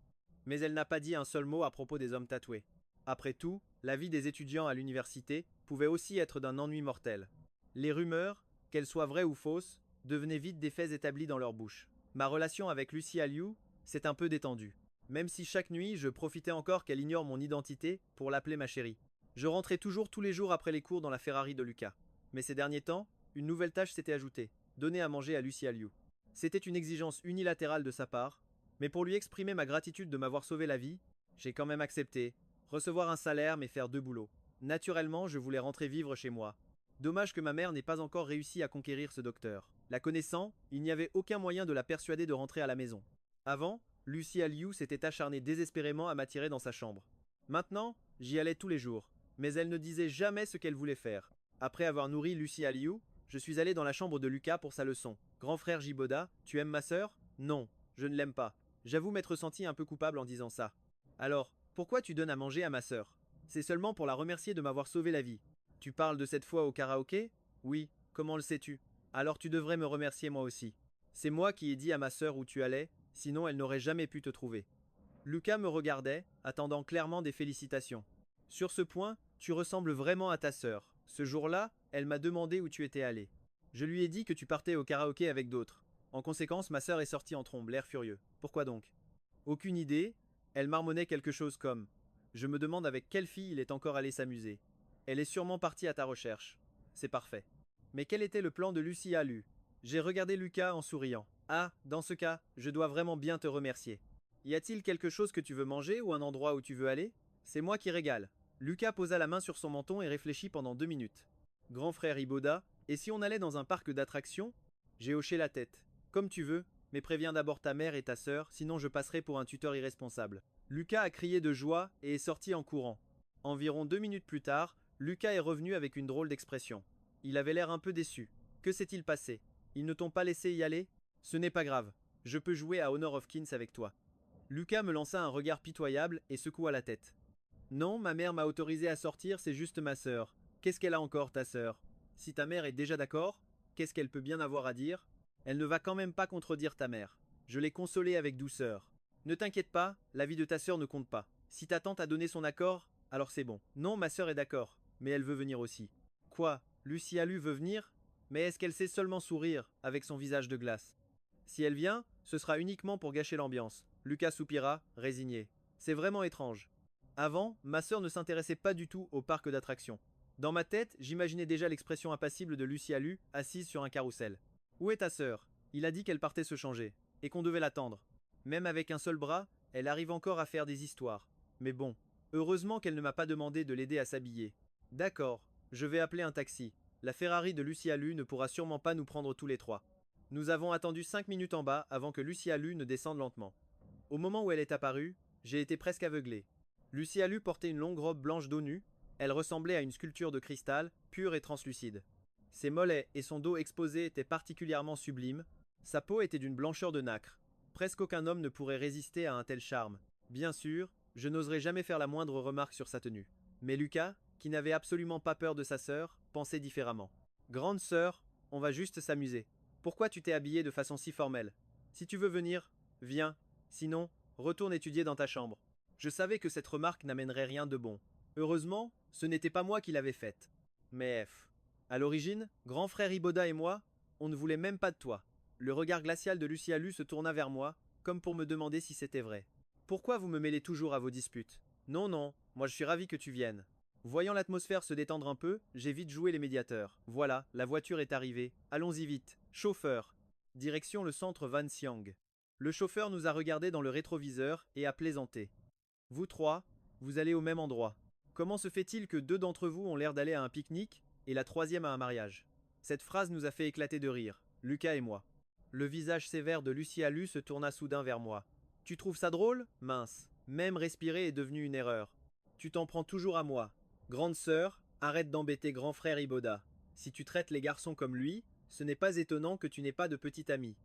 Mais elle n'a pas dit un seul mot à propos des hommes tatoués. Après tout, la vie des étudiants à l'université pouvait aussi être d'un ennui mortel. Les rumeurs, qu'elles soient vraies ou fausses, devenaient vite des faits établis dans leur bouche. Ma relation avec Lucie Aliou s'est un peu détendue. Même si chaque nuit, je profitais encore qu'elle ignore mon identité pour l'appeler ma chérie. Je rentrais toujours tous les jours après les cours dans la Ferrari de Lucas. Mais ces derniers temps, une nouvelle tâche s'était ajoutée, donner à manger à Lucie Aliou. C'était une exigence unilatérale de sa part, mais pour lui exprimer ma gratitude de m'avoir sauvé la vie, j'ai quand même accepté, recevoir un salaire mais faire 2 boulots. Naturellement, je voulais rentrer vivre chez moi. Dommage que ma mère n'ait pas encore réussi à conquérir ce docteur. La connaissant, il n'y avait aucun moyen de la persuader de rentrer à la maison. Avant, Lucie Aliou s'était acharnée désespérément à m'attirer dans sa chambre. Maintenant, j'y allais tous les jours, mais elle ne disait jamais ce qu'elle voulait faire. Après avoir nourri Lucie Aliou, Je suis allé dans la chambre de Lucas pour sa leçon. Grand frère Jiboda, tu aimes ma sœur? Non, je ne l'aime pas. J'avoue m'être senti un peu coupable en disant ça. Alors, pourquoi tu donnes à manger à ma sœur? C'est seulement pour la remercier de m'avoir sauvé la vie. Tu parles de cette fois au karaoké? Oui, comment le sais-tu? Alors tu devrais me remercier moi aussi. C'est moi qui ai dit à ma sœur où tu allais, sinon elle n'aurait jamais pu te trouver. Lucas me regardait, attendant clairement des félicitations. Sur ce point, tu ressembles vraiment à ta sœur. Ce jour-là, elle m'a demandé où tu étais allé. Je lui ai dit que tu partais au karaoké avec d'autres. En conséquence, ma sœur est sortie en trombe, l'air furieux. Pourquoi donc? Aucune idée. Elle marmonnait quelque chose comme: Je me demande avec quelle fille il est encore allé s'amuser. Elle est sûrement partie à ta recherche. C'est parfait. Mais quel était le plan de Lucie Alu? J'ai regardé Lucas en souriant. Ah, dans ce cas, je dois vraiment bien te remercier. Y a-t-il quelque chose que tu veux manger ou un endroit où tu veux aller? C'est moi qui régale. Lucas posa la main sur son menton et réfléchit pendant 2 minutes. Grand frère Iboda, et si on allait dans un parc d'attractions? J'ai hoché la tête. Comme tu veux, mais préviens d'abord ta mère et ta sœur, sinon je passerai pour un tuteur irresponsable. Lucas a crié de joie et est sorti en courant. Environ 2 minutes plus tard, Lucas est revenu avec une drôle d'expression. Il avait l'air un peu déçu. Que s'est-il passé? Ils ne t'ont pas laissé y aller? Ce n'est pas grave. Je peux jouer à Honor of Kings avec toi. Lucas me lança un regard pitoyable et secoua la tête. Non, ma mère m'a autorisé à sortir, c'est juste ma sœur. Qu'est-ce qu'elle a encore, ta sœur? Si ta mère est déjà d'accord, qu'est-ce qu'elle peut bien avoir à dire? Elle ne va quand même pas contredire ta mère. Je l'ai consolée avec douceur. Ne t'inquiète pas, la vie de ta sœur ne compte pas. Si ta tante a donné son accord, alors c'est bon. Non, ma sœur est d'accord, mais elle veut venir aussi. Quoi? Lucie Alu veut venir? Mais est-ce qu'elle sait seulement sourire, avec son visage de glace? Si elle vient, ce sera uniquement pour gâcher l'ambiance. Lucas soupira, résigné. C'est vraiment étrange. Avant, ma sœur ne s'intéressait pas du tout au parc d'attractions. Dans ma tête, j'imaginais déjà l'expression impassible de Lucie Alu, assise sur un carrousel. Où est ta sœur? Il a dit qu'elle partait se changer, et qu'on devait l'attendre. Même avec un seul bras, elle arrive encore à faire des histoires. Mais bon, heureusement qu'elle ne m'a pas demandé de l'aider à s'habiller. D'accord, je vais appeler un taxi. La Ferrari de Lucie Alu ne pourra sûrement pas nous prendre tous les trois. Nous avons attendu 5 minutes en bas avant que Lucie Alu ne descende lentement. Au moment où elle est apparue, j'ai été presque aveuglé. Lucie Alu portait une longue robe blanche dos nu. Elle ressemblait à une sculpture de cristal, pure et translucide. Ses mollets et son dos exposé étaient particulièrement sublimes. Sa peau était d'une blancheur de nacre. Presque aucun homme ne pourrait résister à un tel charme. Bien sûr, je n'oserais jamais faire la moindre remarque sur sa tenue. Mais Lucas, qui n'avait absolument pas peur de sa sœur, pensait différemment. Grande sœur, on va juste s'amuser. Pourquoi tu t'es habillée de façon si formelle? Si tu veux venir, viens. Sinon, retourne étudier dans ta chambre. Je savais que cette remarque n'amènerait rien de bon. Heureusement, ce n'était pas moi qui l'avais faite. Mais à l'origine, grand frère Iboda et moi, on ne voulait même pas de toi. Le regard glacial de Lucie Alu se tourna vers moi, comme pour me demander si c'était vrai. Pourquoi vous me mêlez toujours à vos disputes? Non, non, moi je suis ravi que tu viennes. Voyant l'atmosphère se détendre un peu, j'ai vite joué les médiateurs. Voilà, la voiture est arrivée. Allons-y vite. Chauffeur. Direction le centre Van Siang. Le chauffeur nous a regardés dans le rétroviseur et a plaisanté. Vous trois, vous allez au même endroit. Comment se fait-il que deux d'entre vous ont l'air d'aller à un pique-nique et la troisième à un mariage? Cette phrase nous a fait éclater de rire, Lucas et moi. Le visage sévère de Lucie Alu se tourna soudain vers moi. Tu trouves ça drôle? Mince. Même respirer est devenu une erreur. Tu t'en prends toujours à moi. Grande sœur, arrête d'embêter grand frère Iboda. Si tu traites les garçons comme lui, ce n'est pas étonnant que tu n'aies pas de petit ami.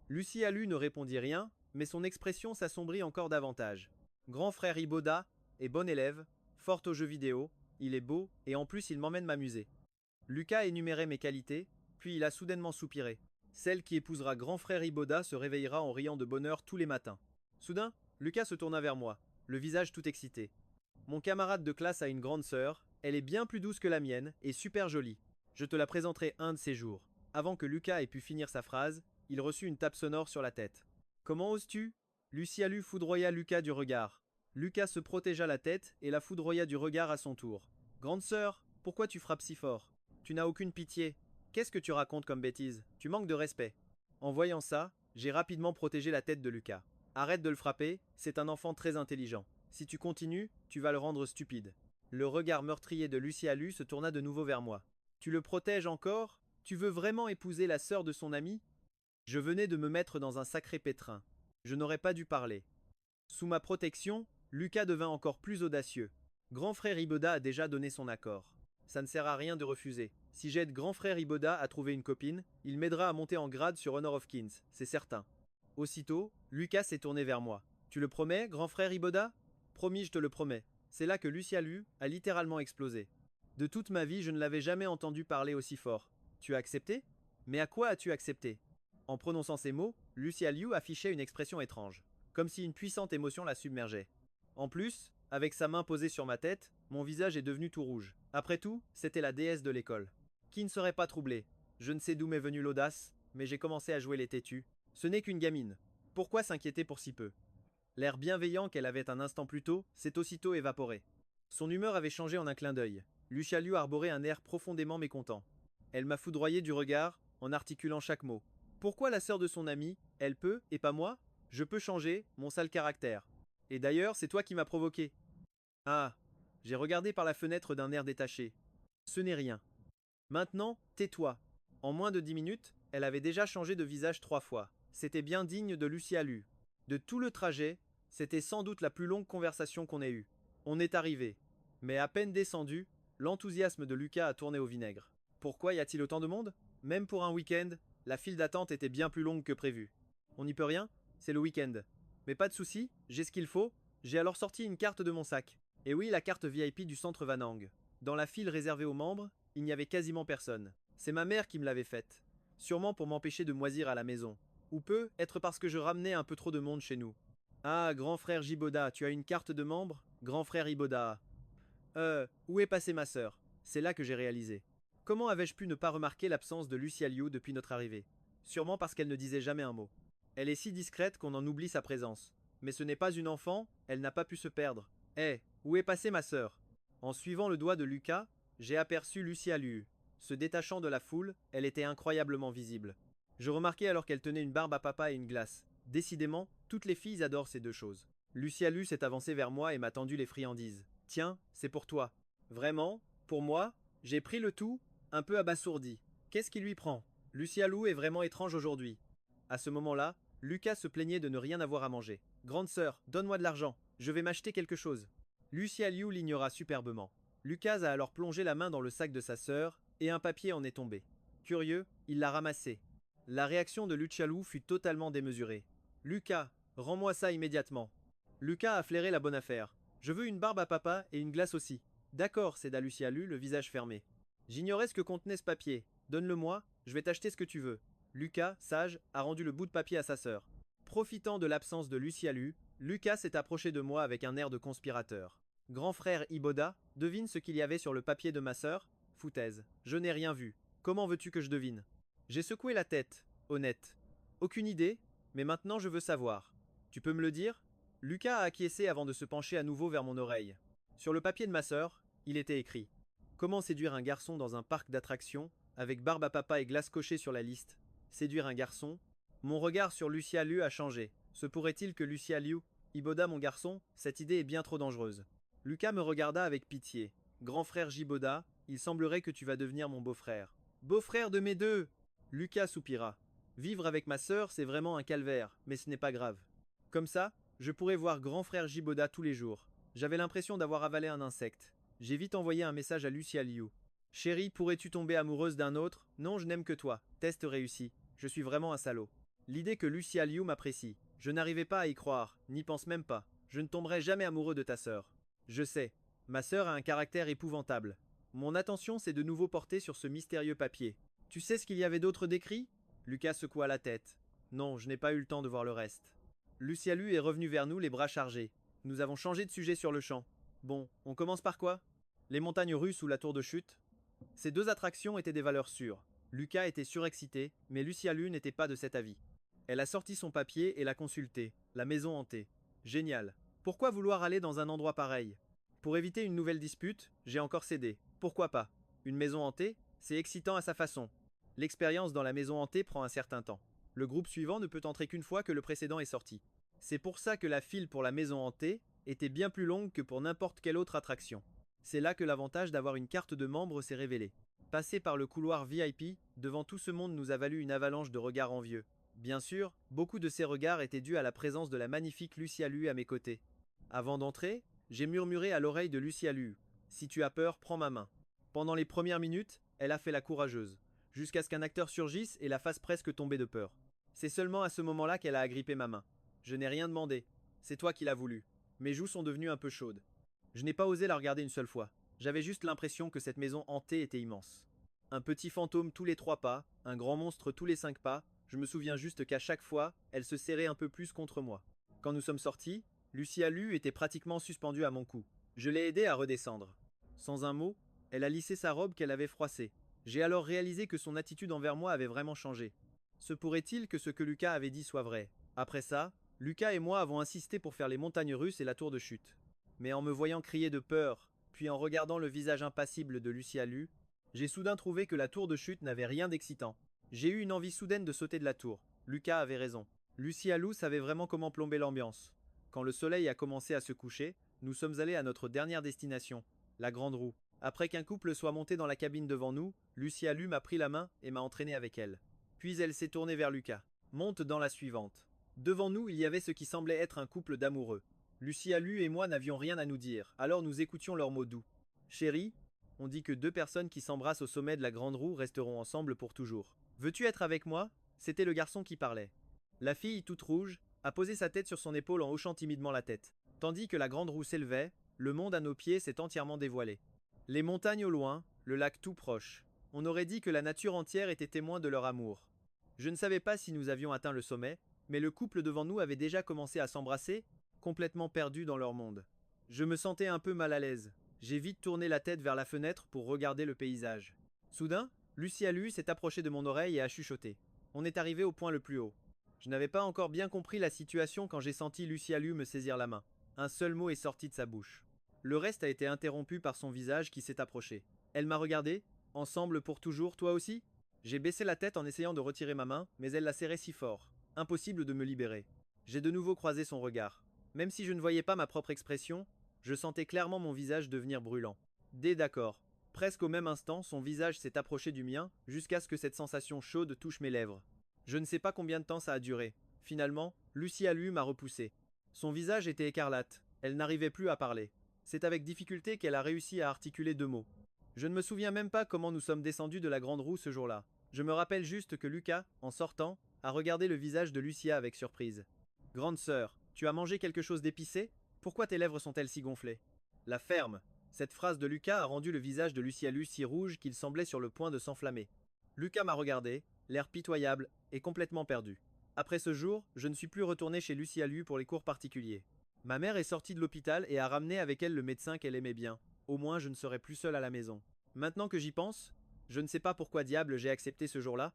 Lucie Alu ne répondit rien, mais son expression s'assombrit encore davantage. Grand frère Iboda est bon élève, fort aux jeux vidéo, il est beau et en plus il m'emmène m'amuser. Lucas énumérait mes qualités, puis il a soudainement soupiré. Celle qui épousera grand frère Iboda se réveillera en riant de bonheur tous les matins. Soudain, Lucas se tourna vers moi, le visage tout excité. Mon camarade de classe a une grande sœur, elle est bien plus douce que la mienne et super jolie. Je te la présenterai un de ces jours. Avant que Lucas ait pu finir sa phrase, il reçut une tape sonore sur la tête. Comment oses-tu? Lucie Alu foudroya Lucas du regard. Lucas se protégea la tête et la foudroya du regard à son tour. Grande sœur, pourquoi tu frappes si fort? Tu n'as aucune pitié. Qu'est-ce que tu racontes comme bêtise? Tu manques de respect. En voyant ça, j'ai rapidement protégé la tête de Lucas. Arrête de le frapper, c'est un enfant très intelligent. Si tu continues, tu vas le rendre stupide. Le regard meurtrier de Lucie Alu se tourna de nouveau vers moi. Tu le protèges encore? Tu veux vraiment épouser la sœur de son ami? Je venais de me mettre dans un sacré pétrin. Je n'aurais pas dû parler. Sous ma protection, Lucas devint encore plus audacieux. Grand frère Iboda a déjà donné son accord. ça ne sert à rien de refuser. Si j'aide grand frère Iboda à trouver une copine, il m'aidera à monter en grade sur Honor of Kings, c'est certain. Aussitôt, Lucas s'est tourné vers moi. Tu le promets, grand frère Iboda? Promis, je te le promets. C'est là que Lucia Lu a littéralement explosé. De toute ma vie, je ne l'avais jamais entendu parler aussi fort. Tu as accepté? Mais à quoi as-tu accepté? En prononçant ces mots, Lucia Liu affichait une expression étrange, comme si une puissante émotion la submergeait. En plus, avec sa main posée sur ma tête, mon visage est devenu tout rouge. Après tout, c'était la déesse de l'école. Qui ne serait pas troublé? Je ne sais d'où m'est venue l'audace, mais j'ai commencé à jouer les têtus. Ce n'est qu'une gamine. Pourquoi s'inquiéter pour si peu? L'air bienveillant qu'elle avait un instant plus tôt s'est aussitôt évaporé. Son humeur avait changé en un clin d'œil. Lucia Liu arborait un air profondément mécontent. Elle m'a foudroyé du regard, en articulant chaque mot. Pourquoi la sœur de son ami, elle peut, et pas moi? Je peux changer, mon sale caractère. Et d'ailleurs, c'est toi qui m'as provoqué. Ah, j'ai regardé par la fenêtre d'un air détaché. Ce n'est rien. Maintenant, tais-toi. En moins de 10 minutes, elle avait déjà changé de visage 3 fois. C'était bien digne de Lucia Lu. De tout le trajet, c'était sans doute la plus longue conversation qu'on ait eue. On est arrivé. Mais à peine descendu, l'enthousiasme de Lucas a tourné au vinaigre. Pourquoi y a-t-il autant de monde? Même pour un week-end, la file d'attente était bien plus longue que prévu. On n'y peut rien, c'est le week-end. Mais pas de souci, j'ai ce qu'il faut. J'ai alors sorti une carte de mon sac. Et oui, la carte VIP du centre Vanang. Dans la file réservée aux membres, il n'y avait quasiment personne. C'est ma mère qui me l'avait faite. Sûrement pour m'empêcher de moisir à la maison. Ou peut être parce que je ramenais un peu trop de monde chez nous. Ah, grand frère Jiboda, tu as une carte de membre? Grand frère Iboda. Où est passée ma sœur? C'est là que j'ai réalisé. Comment avais-je pu ne pas remarquer l'absence de Lucia Liu depuis notre arrivée? Sûrement parce qu'elle ne disait jamais un mot. Elle est si discrète qu'on en oublie sa présence. Mais ce n'est pas une enfant, elle n'a pas pu se perdre. Où est passée ma sœur? En suivant le doigt de Lucas, j'ai aperçu Lucia Liu. Se détachant de la foule, elle était incroyablement visible. Je remarquai alors qu'elle tenait une barbe à papa et une glace. Décidément, toutes les filles adorent ces deux choses. Lucia Liu s'est avancée vers moi et m'a tendu les friandises. Tiens, c'est pour toi. Vraiment? Pour moi? J'ai pris le tout, un peu abasourdi. Qu'est-ce qui lui prend? Lucia Liu est vraiment étrange aujourd'hui. À ce moment-là, Lucas se plaignait de ne rien avoir à manger. Grande sœur, donne-moi de l'argent, je vais m'acheter quelque chose. Lucia Liu l'ignora superbement. Lucas a alors plongé la main dans le sac de sa sœur, et un papier en est tombé. Curieux, il l'a ramassé. La réaction de Lucia Liu fut totalement démesurée. Lucas, rends-moi ça immédiatement. Lucas a flairé la bonne affaire. Je veux une barbe à papa et une glace aussi. D'accord, céda Lucia Liu, le visage fermé. J'ignorais ce que contenait ce papier. Donne-le-moi, je vais t'acheter ce que tu veux. Lucas, sage, a rendu le bout de papier à sa sœur. Profitant de l'absence de Lucia Liu, Lucas s'est approché de moi avec un air de conspirateur. Grand frère Iboda, devine ce qu'il y avait sur le papier de ma sœur? Foutaise. Je n'ai rien vu. Comment veux-tu que je devine? J'ai secoué la tête, honnête. Aucune idée, mais maintenant je veux savoir. Tu peux me le dire? Lucas a acquiescé avant de se pencher à nouveau vers mon oreille. Sur le papier de ma sœur, il était écrit: Comment séduire un garçon dans un parc d'attractions, avec barbe à papa et glace cochée sur la liste? Séduire un garçon? Mon regard sur Lucia Liu a changé. Se pourrait-il que Lucia Liu, Iboda mon garçon, cette idée est bien trop dangereuse. Lucas me regarda avec pitié. Grand frère Jiboda, il semblerait que tu vas devenir mon beau-frère. Beau-frère de mes deux! Lucas soupira. Vivre avec ma sœur, c'est vraiment un calvaire, mais ce n'est pas grave. Comme ça, je pourrais voir grand frère Jiboda tous les jours. J'avais l'impression d'avoir avalé un insecte. J'ai vite envoyé un message à Lucia Liu. Chérie, pourrais-tu tomber amoureuse d'un autre? Non, je n'aime que toi. Test réussi. Je suis vraiment un salaud. L'idée que Lucia Liu m'apprécie. Je n'arrivais pas à y croire, n'y pense même pas. Je ne tomberai jamais amoureux de ta sœur. Je sais. Ma sœur a un caractère épouvantable. Mon attention s'est de nouveau portée sur ce mystérieux papier. Tu sais ce qu'il y avait d'autre décrit? Lucas secoua la tête. Non, je n'ai pas eu le temps de voir le reste. Lucia Liu est revenue vers nous les bras chargés. Nous avons changé de sujet sur le champ. Bon, on commence par quoi? Les montagnes russes ou la tour de chute? Ces deux attractions étaient des valeurs sûres. Lucas était surexcité, mais Lucia Liu n'était pas de cet avis. Elle a sorti son papier et l'a consulté. La maison hantée. Génial. Pourquoi vouloir aller dans un endroit pareil? Pour éviter une nouvelle dispute, j'ai encore cédé. Pourquoi pas? Une maison hantée, c'est excitant à sa façon. L'expérience dans la maison hantée prend un certain temps. Le groupe suivant ne peut entrer qu'une fois que le précédent est sorti. C'est pour ça que la file pour la maison hantée était bien plus longue que pour n'importe quelle autre attraction. C'est là que l'avantage d'avoir une carte de membre s'est révélé. Passer par le couloir VIP, devant tout ce monde nous a valu une avalanche de regards envieux. Bien sûr, beaucoup de ces regards étaient dus à la présence de la magnifique Lucia Liu à mes côtés. Avant d'entrer, j'ai murmuré à l'oreille de Lucia Liu. Si tu as peur, prends ma main. Pendant les premières minutes, elle a fait la courageuse, jusqu'à ce qu'un acteur surgisse et la fasse presque tomber de peur. C'est seulement à ce moment-là qu'elle a agrippé ma main. Je n'ai rien demandé. C'est toi qui l'as voulu. Mes joues sont devenues un peu chaudes. Je n'ai pas osé la regarder une seule fois. J'avais juste l'impression que cette maison hantée était immense. Un petit fantôme tous les 3 pas, un grand monstre tous les 5 pas, je me souviens juste qu'à chaque fois, elle se serrait un peu plus contre moi. Quand nous sommes sortis, Lucia Lu était pratiquement suspendue à mon cou. Je l'ai aidée à redescendre. Sans un mot, elle a lissé sa robe qu'elle avait froissée. J'ai alors réalisé que son attitude envers moi avait vraiment changé. Se pourrait-il que ce que Lucas avait dit soit vrai? Après ça, Lucas et moi avons insisté pour faire les montagnes russes et la tour de chute. Mais en me voyant crier de peur, puis en regardant le visage impassible de Lucia Lu, j'ai soudain trouvé que la tour de chute n'avait rien d'excitant. J'ai eu une envie soudaine de sauter de la tour. Lucas avait raison. Lucia Lu savait vraiment comment plomber l'ambiance. Quand le soleil a commencé à se coucher, nous sommes allés à notre dernière destination, la Grande Roue. Après qu'un couple soit monté dans la cabine devant nous, Lucia Lu m'a pris la main et m'a entraîné avec elle. Puis elle s'est tournée vers Lucas. Monte dans la suivante. Devant nous, il y avait ce qui semblait être un couple d'amoureux. Lucia Lu et moi n'avions rien à nous dire, alors nous écoutions leurs mots doux. Chérie, on dit que 2 personnes qui s'embrassent au sommet de la Grande Roue resteront ensemble pour toujours. Veux-tu être avec moi? C'était le garçon qui parlait. La fille, toute rouge, a posé sa tête sur son épaule en hochant timidement la tête. Tandis que la Grande Roue s'élevait, le monde à nos pieds s'est entièrement dévoilé. Les montagnes au loin, le lac tout proche. On aurait dit que la nature entière était témoin de leur amour. Je ne savais pas si nous avions atteint le sommet, mais le couple devant nous avait déjà commencé à s'embrasser, complètement perdus dans leur monde. Je me sentais un peu mal à l'aise. J'ai vite tourné la tête vers la fenêtre pour regarder le paysage. Soudain, Lucia Lu s'est approchée de mon oreille et a chuchoté. On est arrivé au point le plus haut. Je n'avais pas encore bien compris la situation quand j'ai senti Lucia Lu me saisir la main. Un seul mot est sorti de sa bouche. Le reste a été interrompu par son visage qui s'est approché. Elle m'a regardé. Ensemble pour toujours, toi aussi? J'ai baissé la tête en essayant de retirer ma main, mais elle l'a serrée si fort. Impossible de me libérer. J'ai de nouveau croisé son regard. Même si je ne voyais pas ma propre expression, je sentais clairement mon visage devenir brûlant. D'accord. Presque au même instant, son visage s'est approché du mien, jusqu'à ce que cette sensation chaude touche mes lèvres. Je ne sais pas combien de temps ça a duré. Finalement, Lucia Lu m'a repoussé. Son visage était écarlate. Elle n'arrivait plus à parler. C'est avec difficulté qu'elle a réussi à articuler 2 mots. Je ne me souviens même pas comment nous sommes descendus de la Grande Roue ce jour-là. Je me rappelle juste que Lucas, en sortant, a regardé le visage de Lucia avec surprise. Grande sœur, tu as mangé quelque chose d'épicé? Pourquoi tes lèvres sont-elles si gonflées? La ferme. Cette phrase de Lucas a rendu le visage de Lucia Lu si rouge qu'il semblait sur le point de s'enflammer. Lucas m'a regardé, l'air pitoyable et complètement perdu. Après ce jour, je ne suis plus retourné chez Lucia Lu pour les cours particuliers. Ma mère est sortie de l'hôpital et a ramené avec elle le médecin qu'elle aimait bien. Au moins, je ne serai plus seul à la maison. Maintenant que j'y pense, je ne sais pas pourquoi diable j'ai accepté ce jour-là.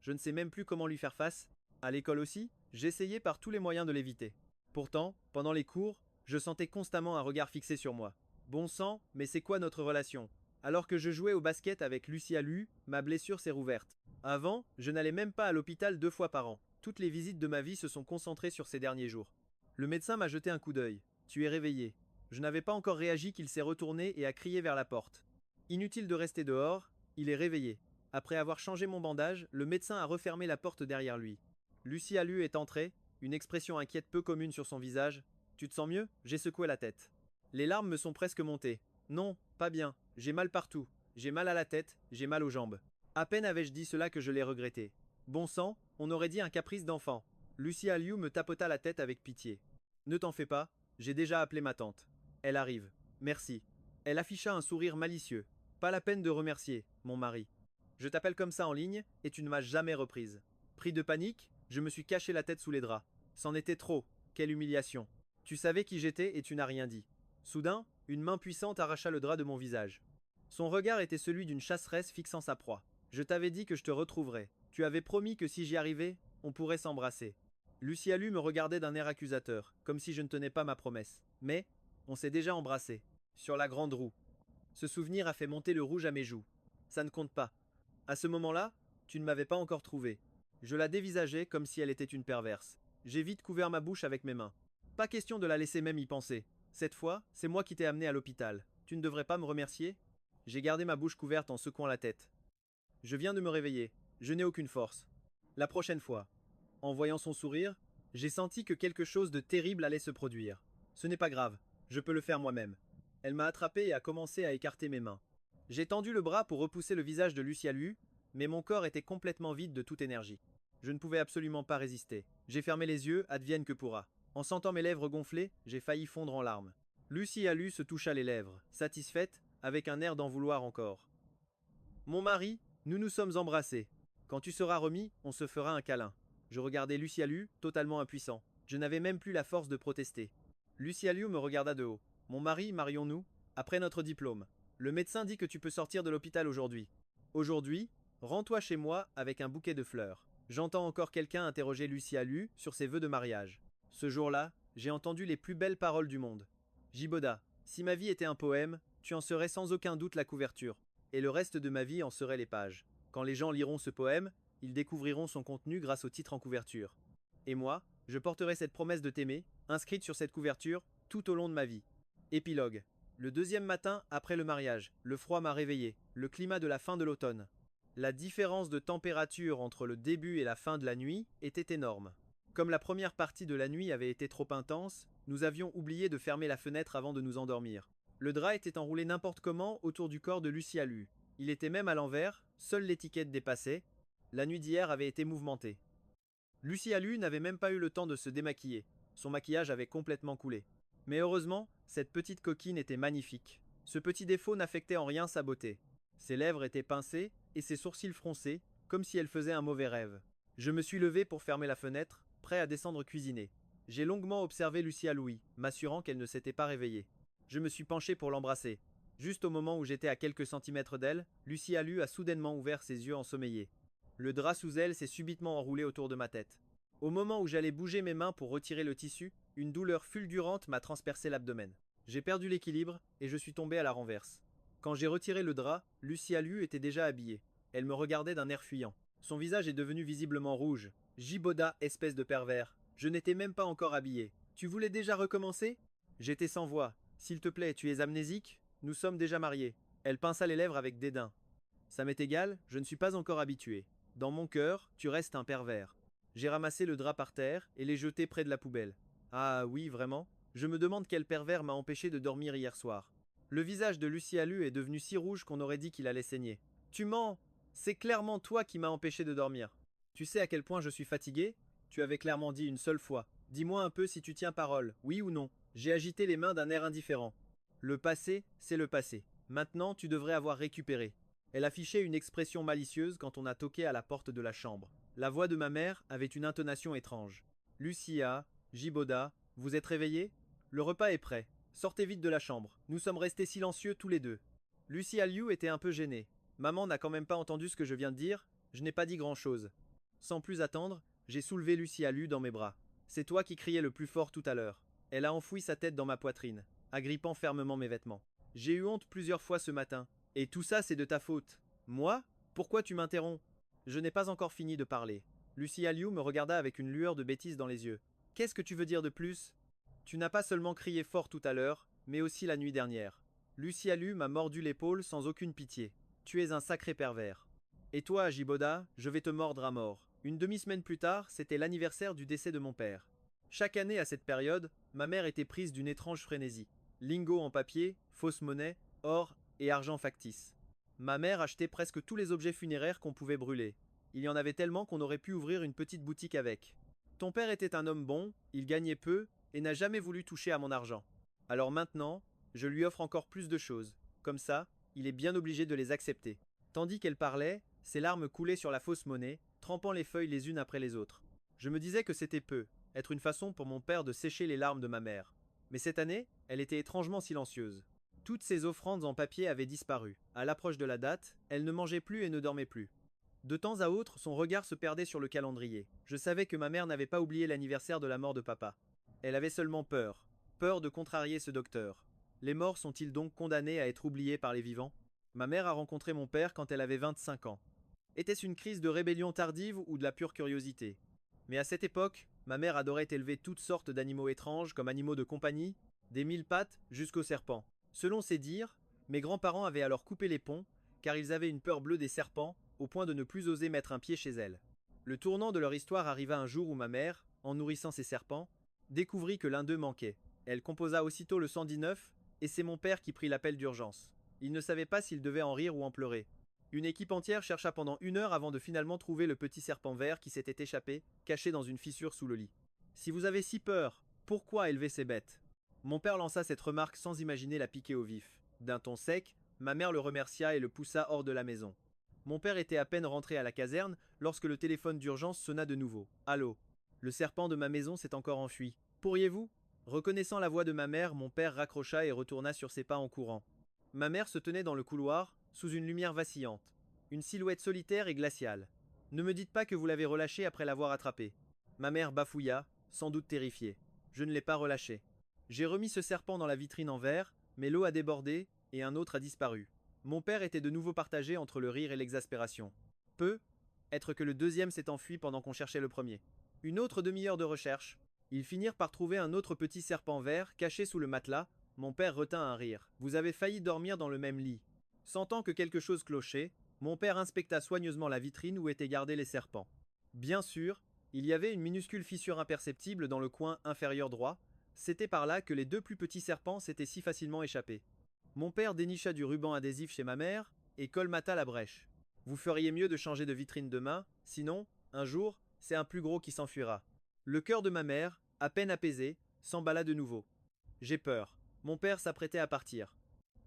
Je ne sais même plus comment lui faire face. À l'école aussi, j'essayais par tous les moyens de l'éviter. Pourtant, pendant les cours, je sentais constamment un regard fixé sur moi. Bon sang, mais c'est quoi notre relation? Alors que je jouais au basket avec Lucia Lu, ma blessure s'est rouverte. Avant, je n'allais même pas à l'hôpital 2 fois par an. Toutes les visites de ma vie se sont concentrées sur ces derniers jours. Le médecin m'a jeté un coup d'œil. Tu es réveillé. Je n'avais pas encore réagi qu'il s'est retourné et a crié vers la porte. Inutile de rester dehors, il est réveillé. Après avoir changé mon bandage, le médecin a refermé la porte derrière lui. Lucia Lu est entrée, une expression inquiète peu commune sur son visage. Tu te sens mieux? J'ai secoué la tête. Les larmes me sont presque montées. Non, pas bien. J'ai mal partout. J'ai mal à la tête, j'ai mal aux jambes. À peine avais-je dit cela que je l'ai regretté. Bon sang, on aurait dit un caprice d'enfant. Lucia Liu me tapota la tête avec pitié. Ne t'en fais pas, j'ai déjà appelé ma tante. Elle arrive. Merci. Elle afficha un sourire malicieux. Pas la peine de remercier, mon mari. Je t'appelle comme ça en ligne, et tu ne m'as jamais reprise. Pris de panique, je me suis caché la tête sous les draps. C'en était trop. Quelle humiliation. Tu savais qui j'étais et tu n'as rien dit. Soudain, une main puissante arracha le drap de mon visage. Son regard était celui d'une chasseresse fixant sa proie. Je t'avais dit que je te retrouverais. Tu avais promis que si j'y arrivais, on pourrait s'embrasser. Lucia Lu me regardait d'un air accusateur, comme si je ne tenais pas ma promesse. Mais, on s'est déjà embrassé. Sur la grande roue. Ce souvenir a fait monter le rouge à mes joues. Ça ne compte pas. À ce moment-là, tu ne m'avais pas encore trouvé. Je la dévisageais comme si elle était une perverse. J'ai vite couvert ma bouche avec mes mains. Pas question de la laisser même y penser. Cette fois, c'est moi qui t'ai amené à l'hôpital. Tu ne devrais pas me remercier? J'ai gardé ma bouche couverte en secouant la tête. Je viens de me réveiller. Je n'ai aucune force. La prochaine fois. En voyant son sourire, j'ai senti que quelque chose de terrible allait se produire. Ce n'est pas grave. Je peux le faire moi-même. Elle m'a attrapé et a commencé à écarter mes mains. J'ai tendu le bras pour repousser le visage de Lucialu, mais mon corps était complètement vide de toute énergie. Je ne pouvais absolument pas résister. J'ai fermé les yeux, advienne que pourra. En sentant mes lèvres gonfler, j'ai failli fondre en larmes. Lucialu se toucha les lèvres, satisfaite, avec un air d'en vouloir encore. Mon mari, nous nous sommes embrassés. Quand tu seras remis, on se fera un câlin. Je regardais Lucialu, totalement impuissant. Je n'avais même plus la force de protester. Lucialu me regarda de haut. Mon mari, marions-nous, après notre diplôme. Le médecin dit que tu peux sortir de l'hôpital aujourd'hui. Aujourd'hui, rends-toi chez moi avec un bouquet de fleurs. J'entends encore quelqu'un interroger Lucialu sur ses vœux de mariage. Ce jour-là, j'ai entendu les plus belles paroles du monde. Giboda, si ma vie était un poème, tu en serais sans aucun doute la couverture, et le reste de ma vie en serait les pages. Quand les gens liront ce poème, ils découvriront son contenu grâce au titre en couverture. Et moi, je porterai cette promesse de t'aimer, inscrite sur cette couverture, tout au long de ma vie. Épilogue. Le deuxième matin après le mariage, le froid m'a réveillé, le climat de la fin de l'automne. La différence de température entre le début et la fin de la nuit était énorme. Comme la première partie de la nuit avait été trop intense, nous avions oublié de fermer la fenêtre avant de nous endormir. Le drap était enroulé n'importe comment autour du corps de Lucialu. Il était même à l'envers, seule l'étiquette dépassait. La nuit d'hier avait été mouvementée. Lucialu n'avait même pas eu le temps de se démaquiller. Son maquillage avait complètement coulé. Mais heureusement, cette petite coquine était magnifique. Ce petit défaut n'affectait en rien sa beauté. Ses lèvres étaient pincées et ses sourcils froncés, comme si elle faisait un mauvais rêve. Je me suis levé pour fermer la fenêtre, prêt à descendre cuisiner. J'ai longuement observé Lucialu, m'assurant qu'elle ne s'était pas réveillée. Je me suis penché pour l'embrasser. Juste au moment où j'étais à quelques centimètres d'elle, Lucialu a soudainement ouvert ses yeux ensommeillés. Le drap sous elle s'est subitement enroulé autour de ma tête. Au moment où j'allais bouger mes mains pour retirer le tissu, une douleur fulgurante m'a transpercé l'abdomen. J'ai perdu l'équilibre et je suis tombé à la renverse. Quand j'ai retiré le drap, Lucialu était déjà habillée. Elle me regardait d'un air fuyant. Son visage est devenu visiblement rouge. Giboda, espèce de pervers. Je n'étais même pas encore habillé. Tu voulais déjà recommencer? J'étais sans voix. S'il te plaît, tu es amnésique? Nous sommes déjà mariés. Elle pinça les lèvres avec dédain. Ça m'est égal, je ne suis pas encore habitué. Dans mon cœur, tu restes un pervers. J'ai ramassé le drap par terre et l'ai jeté près de la poubelle. Ah oui, vraiment? Je me demande quel pervers m'a empêché de dormir hier soir. Le visage de Lucialu est devenu si rouge qu'on aurait dit qu'il allait saigner. Tu mens! C'est clairement toi qui m'as empêché de dormir. Tu sais à quel point je suis fatigué? Tu avais clairement dit une seule fois. Dis-moi un peu si tu tiens parole, oui ou non. J'ai agité les mains d'un air indifférent. Le passé, c'est le passé. Maintenant, tu devrais avoir récupéré. Elle affichait une expression malicieuse quand on a toqué à la porte de la chambre. La voix de ma mère avait une intonation étrange. Lucia, Giboda, vous êtes réveillés? Le repas est prêt. Sortez vite de la chambre. Nous sommes restés silencieux tous les deux. Lucialu était un peu gênée. Maman n'a quand même pas entendu ce que je viens de dire. Je n'ai pas dit grand-chose. Sans plus attendre, j'ai soulevé Lucialu dans mes bras. C'est toi qui criais le plus fort tout à l'heure. Elle a enfoui sa tête dans ma poitrine, agrippant fermement mes vêtements. J'ai eu honte plusieurs fois ce matin. Et tout ça, c'est de ta faute. Moi? Pourquoi tu m'interromps? Je n'ai pas encore fini de parler. Lucialu me regarda avec une lueur de bêtise dans les yeux. Qu'est-ce que tu veux dire de plus? Tu n'as pas seulement crié fort tout à l'heure, mais aussi la nuit dernière. Lucialu m'a mordu l'épaule sans aucune pitié. Tu es un sacré pervers. Et toi, Giboda, je vais te mordre à mort. Une demi-semaine plus tard, c'était l'anniversaire du décès de mon père. Chaque année à cette période, ma mère était prise d'une étrange frénésie. Lingots en papier, fausse monnaie, or et argent factice. Ma mère achetait presque tous les objets funéraires qu'on pouvait brûler. Il y en avait tellement qu'on aurait pu ouvrir une petite boutique avec. Ton père était un homme bon, il gagnait peu et n'a jamais voulu toucher à mon argent. Alors maintenant, je lui offre encore plus de choses. Comme ça, il est bien obligé de les accepter. Tandis qu'elle parlait, ses larmes coulaient sur la fausse monnaie, trempant les feuilles les unes après les autres. Je me disais que c'était peu, être une façon pour mon père de sécher les larmes de ma mère. Mais cette année, elle était étrangement silencieuse. Toutes ses offrandes en papier avaient disparu. À l'approche de la date, elle ne mangeait plus et ne dormait plus. De temps à autre, son regard se perdait sur le calendrier. Je savais que ma mère n'avait pas oublié l'anniversaire de la mort de papa. Elle avait seulement peur. Peur de contrarier ce docteur. Les morts sont-ils donc condamnés à être oubliés par les vivants? Ma mère a rencontré mon père quand elle avait 25 ans. Était-ce une crise de rébellion tardive ou de la pure curiosité? Mais à cette époque, ma mère adorait élever toutes sortes d'animaux étranges comme animaux de compagnie, des mille pattes jusqu'aux serpents. Selon ses dires, mes grands-parents avaient alors coupé les ponts, car ils avaient une peur bleue des serpents, au point de ne plus oser mettre un pied chez elle. Le tournant de leur histoire arriva un jour où ma mère, en nourrissant ses serpents, découvrit que l'un d'eux manquait. Elle composa aussitôt le 119, et c'est mon père qui prit l'appel d'urgence. Il ne savait pas s'il devait en rire ou en pleurer. Une équipe entière chercha pendant 1 heure avant de finalement trouver le petit serpent vert qui s'était échappé, caché dans une fissure sous le lit. Si vous avez si peur, pourquoi élever ces bêtes? Mon père lança cette remarque sans imaginer la piquer au vif. D'un ton sec, ma mère le remercia et le poussa hors de la maison. Mon père était à peine rentré à la caserne lorsque le téléphone d'urgence sonna de nouveau. Allô? Le serpent de ma maison s'est encore enfui. Pourriez-vous? Reconnaissant la voix de ma mère, mon père raccrocha et retourna sur ses pas en courant. Ma mère se tenait dans le couloir, sous une lumière vacillante. Une silhouette solitaire et glaciale. Ne me dites pas que vous l'avez relâché après l'avoir attrapé. Ma mère bafouilla, sans doute terrifiée. Je ne l'ai pas relâché. J'ai remis ce serpent dans la vitrine en verre, mais l'eau a débordé et un autre a disparu. Mon père était de nouveau partagé entre le rire et l'exaspération. Peut être que le deuxième s'est enfui pendant qu'on cherchait le premier. Une autre demi-heure de recherche. Ils finirent par trouver un autre petit serpent vert caché sous le matelas. Mon père retint un rire. Vous avez failli dormir dans le même lit. Sentant que quelque chose clochait, mon père inspecta soigneusement la vitrine où étaient gardés les serpents. Bien sûr, il y avait une minuscule fissure imperceptible dans le coin inférieur droit. C'était par là que les deux plus petits serpents s'étaient si facilement échappés. Mon père dénicha du ruban adhésif chez ma mère et colmata la brèche. Vous feriez mieux de changer de vitrine demain, sinon, un jour, c'est un plus gros qui s'enfuira. Le cœur de ma mère, à peine apaisé, s'emballa de nouveau. J'ai peur. Mon père s'apprêtait à partir.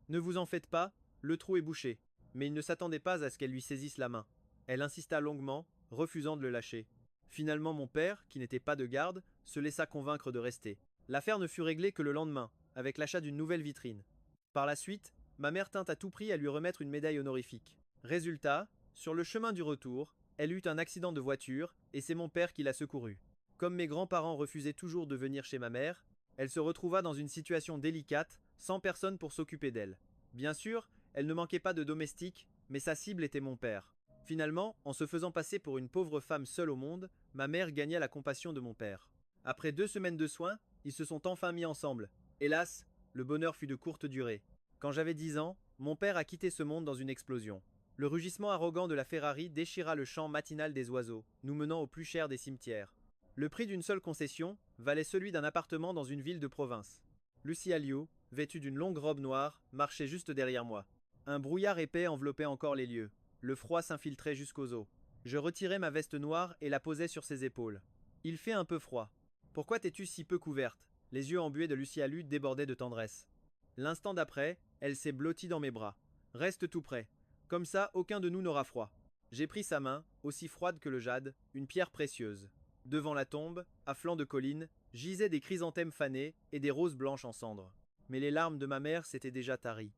Ne vous en faites pas, le trou est bouché. Mais il ne s'attendait pas à ce qu'elle lui saisisse la main. Elle insista longuement, refusant de le lâcher. Finalement, mon père, qui n'était pas de garde, se laissa convaincre de rester. L'affaire ne fut réglée que le lendemain, avec l'achat d'une nouvelle vitrine. Par la suite, ma mère tint à tout prix à lui remettre une médaille honorifique. Résultat, sur le chemin du retour, elle eut un accident de voiture et c'est mon père qui l'a secourue. Comme mes grands-parents refusaient toujours de venir chez ma mère, elle se retrouva dans une situation délicate, sans personne pour s'occuper d'elle. Bien sûr, elle ne manquait pas de domestiques, mais sa cible était mon père. Finalement, en se faisant passer pour une pauvre femme seule au monde, ma mère gagna la compassion de mon père. Après 2 semaines de soins, ils se sont enfin mis ensemble. Hélas, le bonheur fut de courte durée. Quand j'avais 10 ans, mon père a quitté ce monde dans une explosion. Le rugissement arrogant de la Ferrari déchira le chant matinal des oiseaux, nous menant au plus cher des cimetières. Le prix d'une seule concession valait celui d'un appartement dans une ville de province. Lucia Liu, vêtue d'une longue robe noire, marchait juste derrière moi. Un brouillard épais enveloppait encore les lieux. Le froid s'infiltrait jusqu'aux os. Je retirai ma veste noire et la posai sur ses épaules. Il fait un peu froid. Pourquoi t'es-tu si peu couverte? Les yeux embués de Lucia Liu débordaient de tendresse. L'instant d'après, elle s'est blottie dans mes bras. Reste tout près. Comme ça, aucun de nous n'aura froid. J'ai pris sa main, aussi froide que le jade, une pierre précieuse. Devant la tombe, à flanc de colline, gisaient des chrysanthèmes fanés et des roses blanches en cendres. Mais les larmes de ma mère s'étaient déjà taries.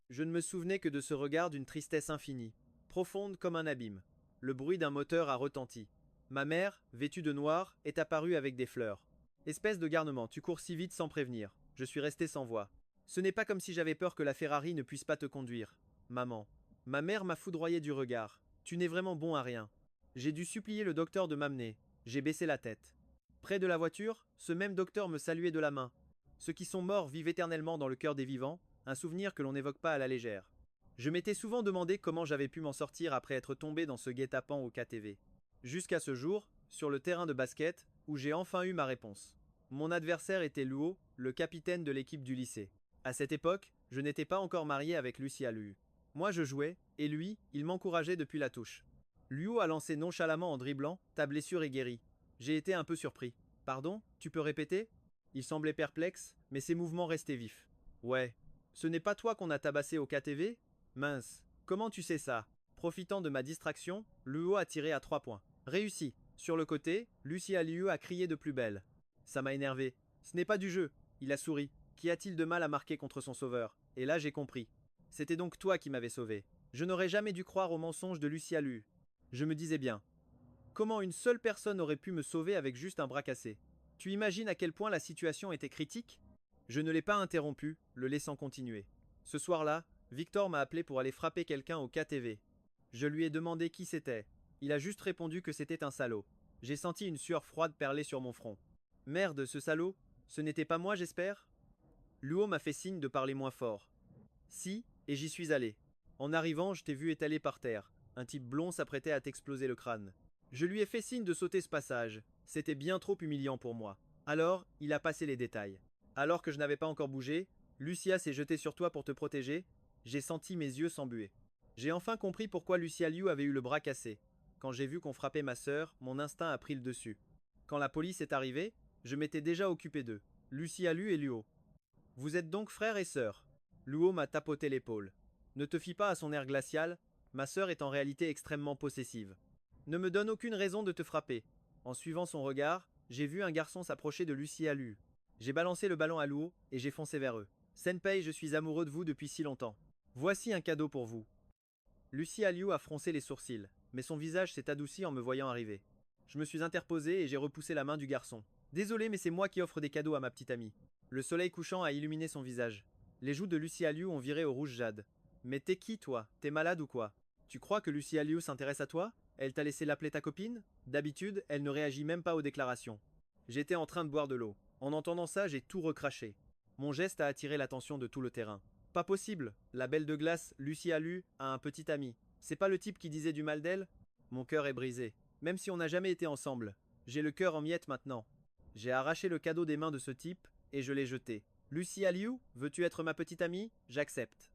Je ne me souvenais que de ce regard d'une tristesse infinie, profonde comme un abîme. Le bruit d'un moteur a retenti. Ma mère, vêtue de noir, est apparue avec des fleurs. Espèce de garnement, tu cours si vite sans prévenir. Je suis resté sans voix. Ce n'est pas comme si j'avais peur que la Ferrari ne puisse pas te conduire. Maman. Ma mère m'a foudroyé du regard. Tu n'es vraiment bon à rien. J'ai dû supplier le docteur de m'amener. J'ai baissé la tête. Près de la voiture, ce même docteur me saluait de la main. Ceux qui sont morts vivent éternellement dans le cœur des vivants, un souvenir que l'on n'évoque pas à la légère. Je m'étais souvent demandé comment j'avais pu m'en sortir après être tombé dans ce guet-apens au KTV. Jusqu'à ce jour, sur le terrain de basket, où j'ai enfin eu ma réponse. Mon adversaire était Luo, le capitaine de l'équipe du lycée. À cette époque, je n'étais pas encore marié avec Lucia Liu. Moi je jouais, et lui, il m'encourageait depuis la touche. Luo a lancé nonchalamment en dribblant, ta blessure est guérie. J'ai été un peu surpris. Pardon, tu peux répéter? Il semblait perplexe, mais ses mouvements restaient vifs. Ouais. Ce n'est pas toi qu'on a tabassé au KTV? Mince. Comment tu sais ça? Profitant de ma distraction, Luo a tiré à 3 points. Réussi. Sur le côté, Lucia Liu a crié de plus belle. Ça m'a énervé. Ce n'est pas du jeu. Il a souri. Qu'y a-t-il de mal à marquer contre son sauveur? Et là j'ai compris. C'était donc toi qui m'avais sauvé. Je n'aurais jamais dû croire au mensonge de Lucia Liu. Je me disais bien. Comment une seule personne aurait pu me sauver avec juste un bras cassé? Tu imagines à quel point la situation était critique? Je ne l'ai pas interrompu, le laissant continuer. Ce soir-là, Victor m'a appelé pour aller frapper quelqu'un au KTV. Je lui ai demandé qui c'était. Il a juste répondu que c'était un salaud. J'ai senti une sueur froide perler sur mon front. Merde, ce salaud? Ce n'était pas moi, j'espère? Luo m'a fait signe de parler moins fort. Si, et j'y suis allé. En arrivant, je t'ai vu étalé par terre. Un type blond s'apprêtait à t'exploser le crâne. Je lui ai fait signe de sauter ce passage. C'était bien trop humiliant pour moi. Alors, il a passé les détails. Alors que je n'avais pas encore bougé, Lucia s'est jetée sur toi pour te protéger, J'ai senti mes yeux s'embuer. J'ai enfin compris pourquoi Lucia Liu avait eu le bras cassé. Quand j'ai vu qu'on frappait ma sœur, mon instinct a pris le dessus. Quand la police est arrivée, je m'étais déjà occupé d'eux. Lucia Liu et Luo. Vous êtes donc frère et sœur. Luo m'a tapoté l'épaule. Ne te fie pas à son air glacial, ma sœur est en réalité extrêmement possessive. Ne me donne aucune raison de te frapper. En suivant son regard, j'ai vu un garçon s'approcher de Lucia Liu. J'ai balancé le ballon à Luo et j'ai foncé vers eux. Senpei, je suis amoureux de vous depuis si longtemps. Voici un cadeau pour vous. Lucia Liu a froncé les sourcils, mais son visage s'est adouci en me voyant arriver. Je me suis interposé et j'ai repoussé la main du garçon. Désolé, mais c'est moi qui offre des cadeaux à ma petite amie. Le soleil couchant a illuminé son visage. Les joues de Lucia Liu ont viré au rouge jade. Mais t'es qui, toi? T'es malade ou quoi? Tu crois que Lucia Liu s'intéresse à toi? Elle t'a laissé l'appeler ta copine? D'habitude, elle ne réagit même pas aux déclarations. J'étais en train de boire de l'eau. En entendant ça, j'ai tout recraché. Mon geste a attiré l'attention de tout le terrain. Pas possible. La belle de glace, Lucia Liu, a un petit ami. C'est pas le type qui disait du mal d'elle? Mon cœur est brisé. Même si on n'a jamais été ensemble. J'ai le cœur en miettes maintenant. J'ai arraché le cadeau des mains de ce type et je l'ai jeté. Lucia Liu, veux-tu être ma petite amie? J'accepte.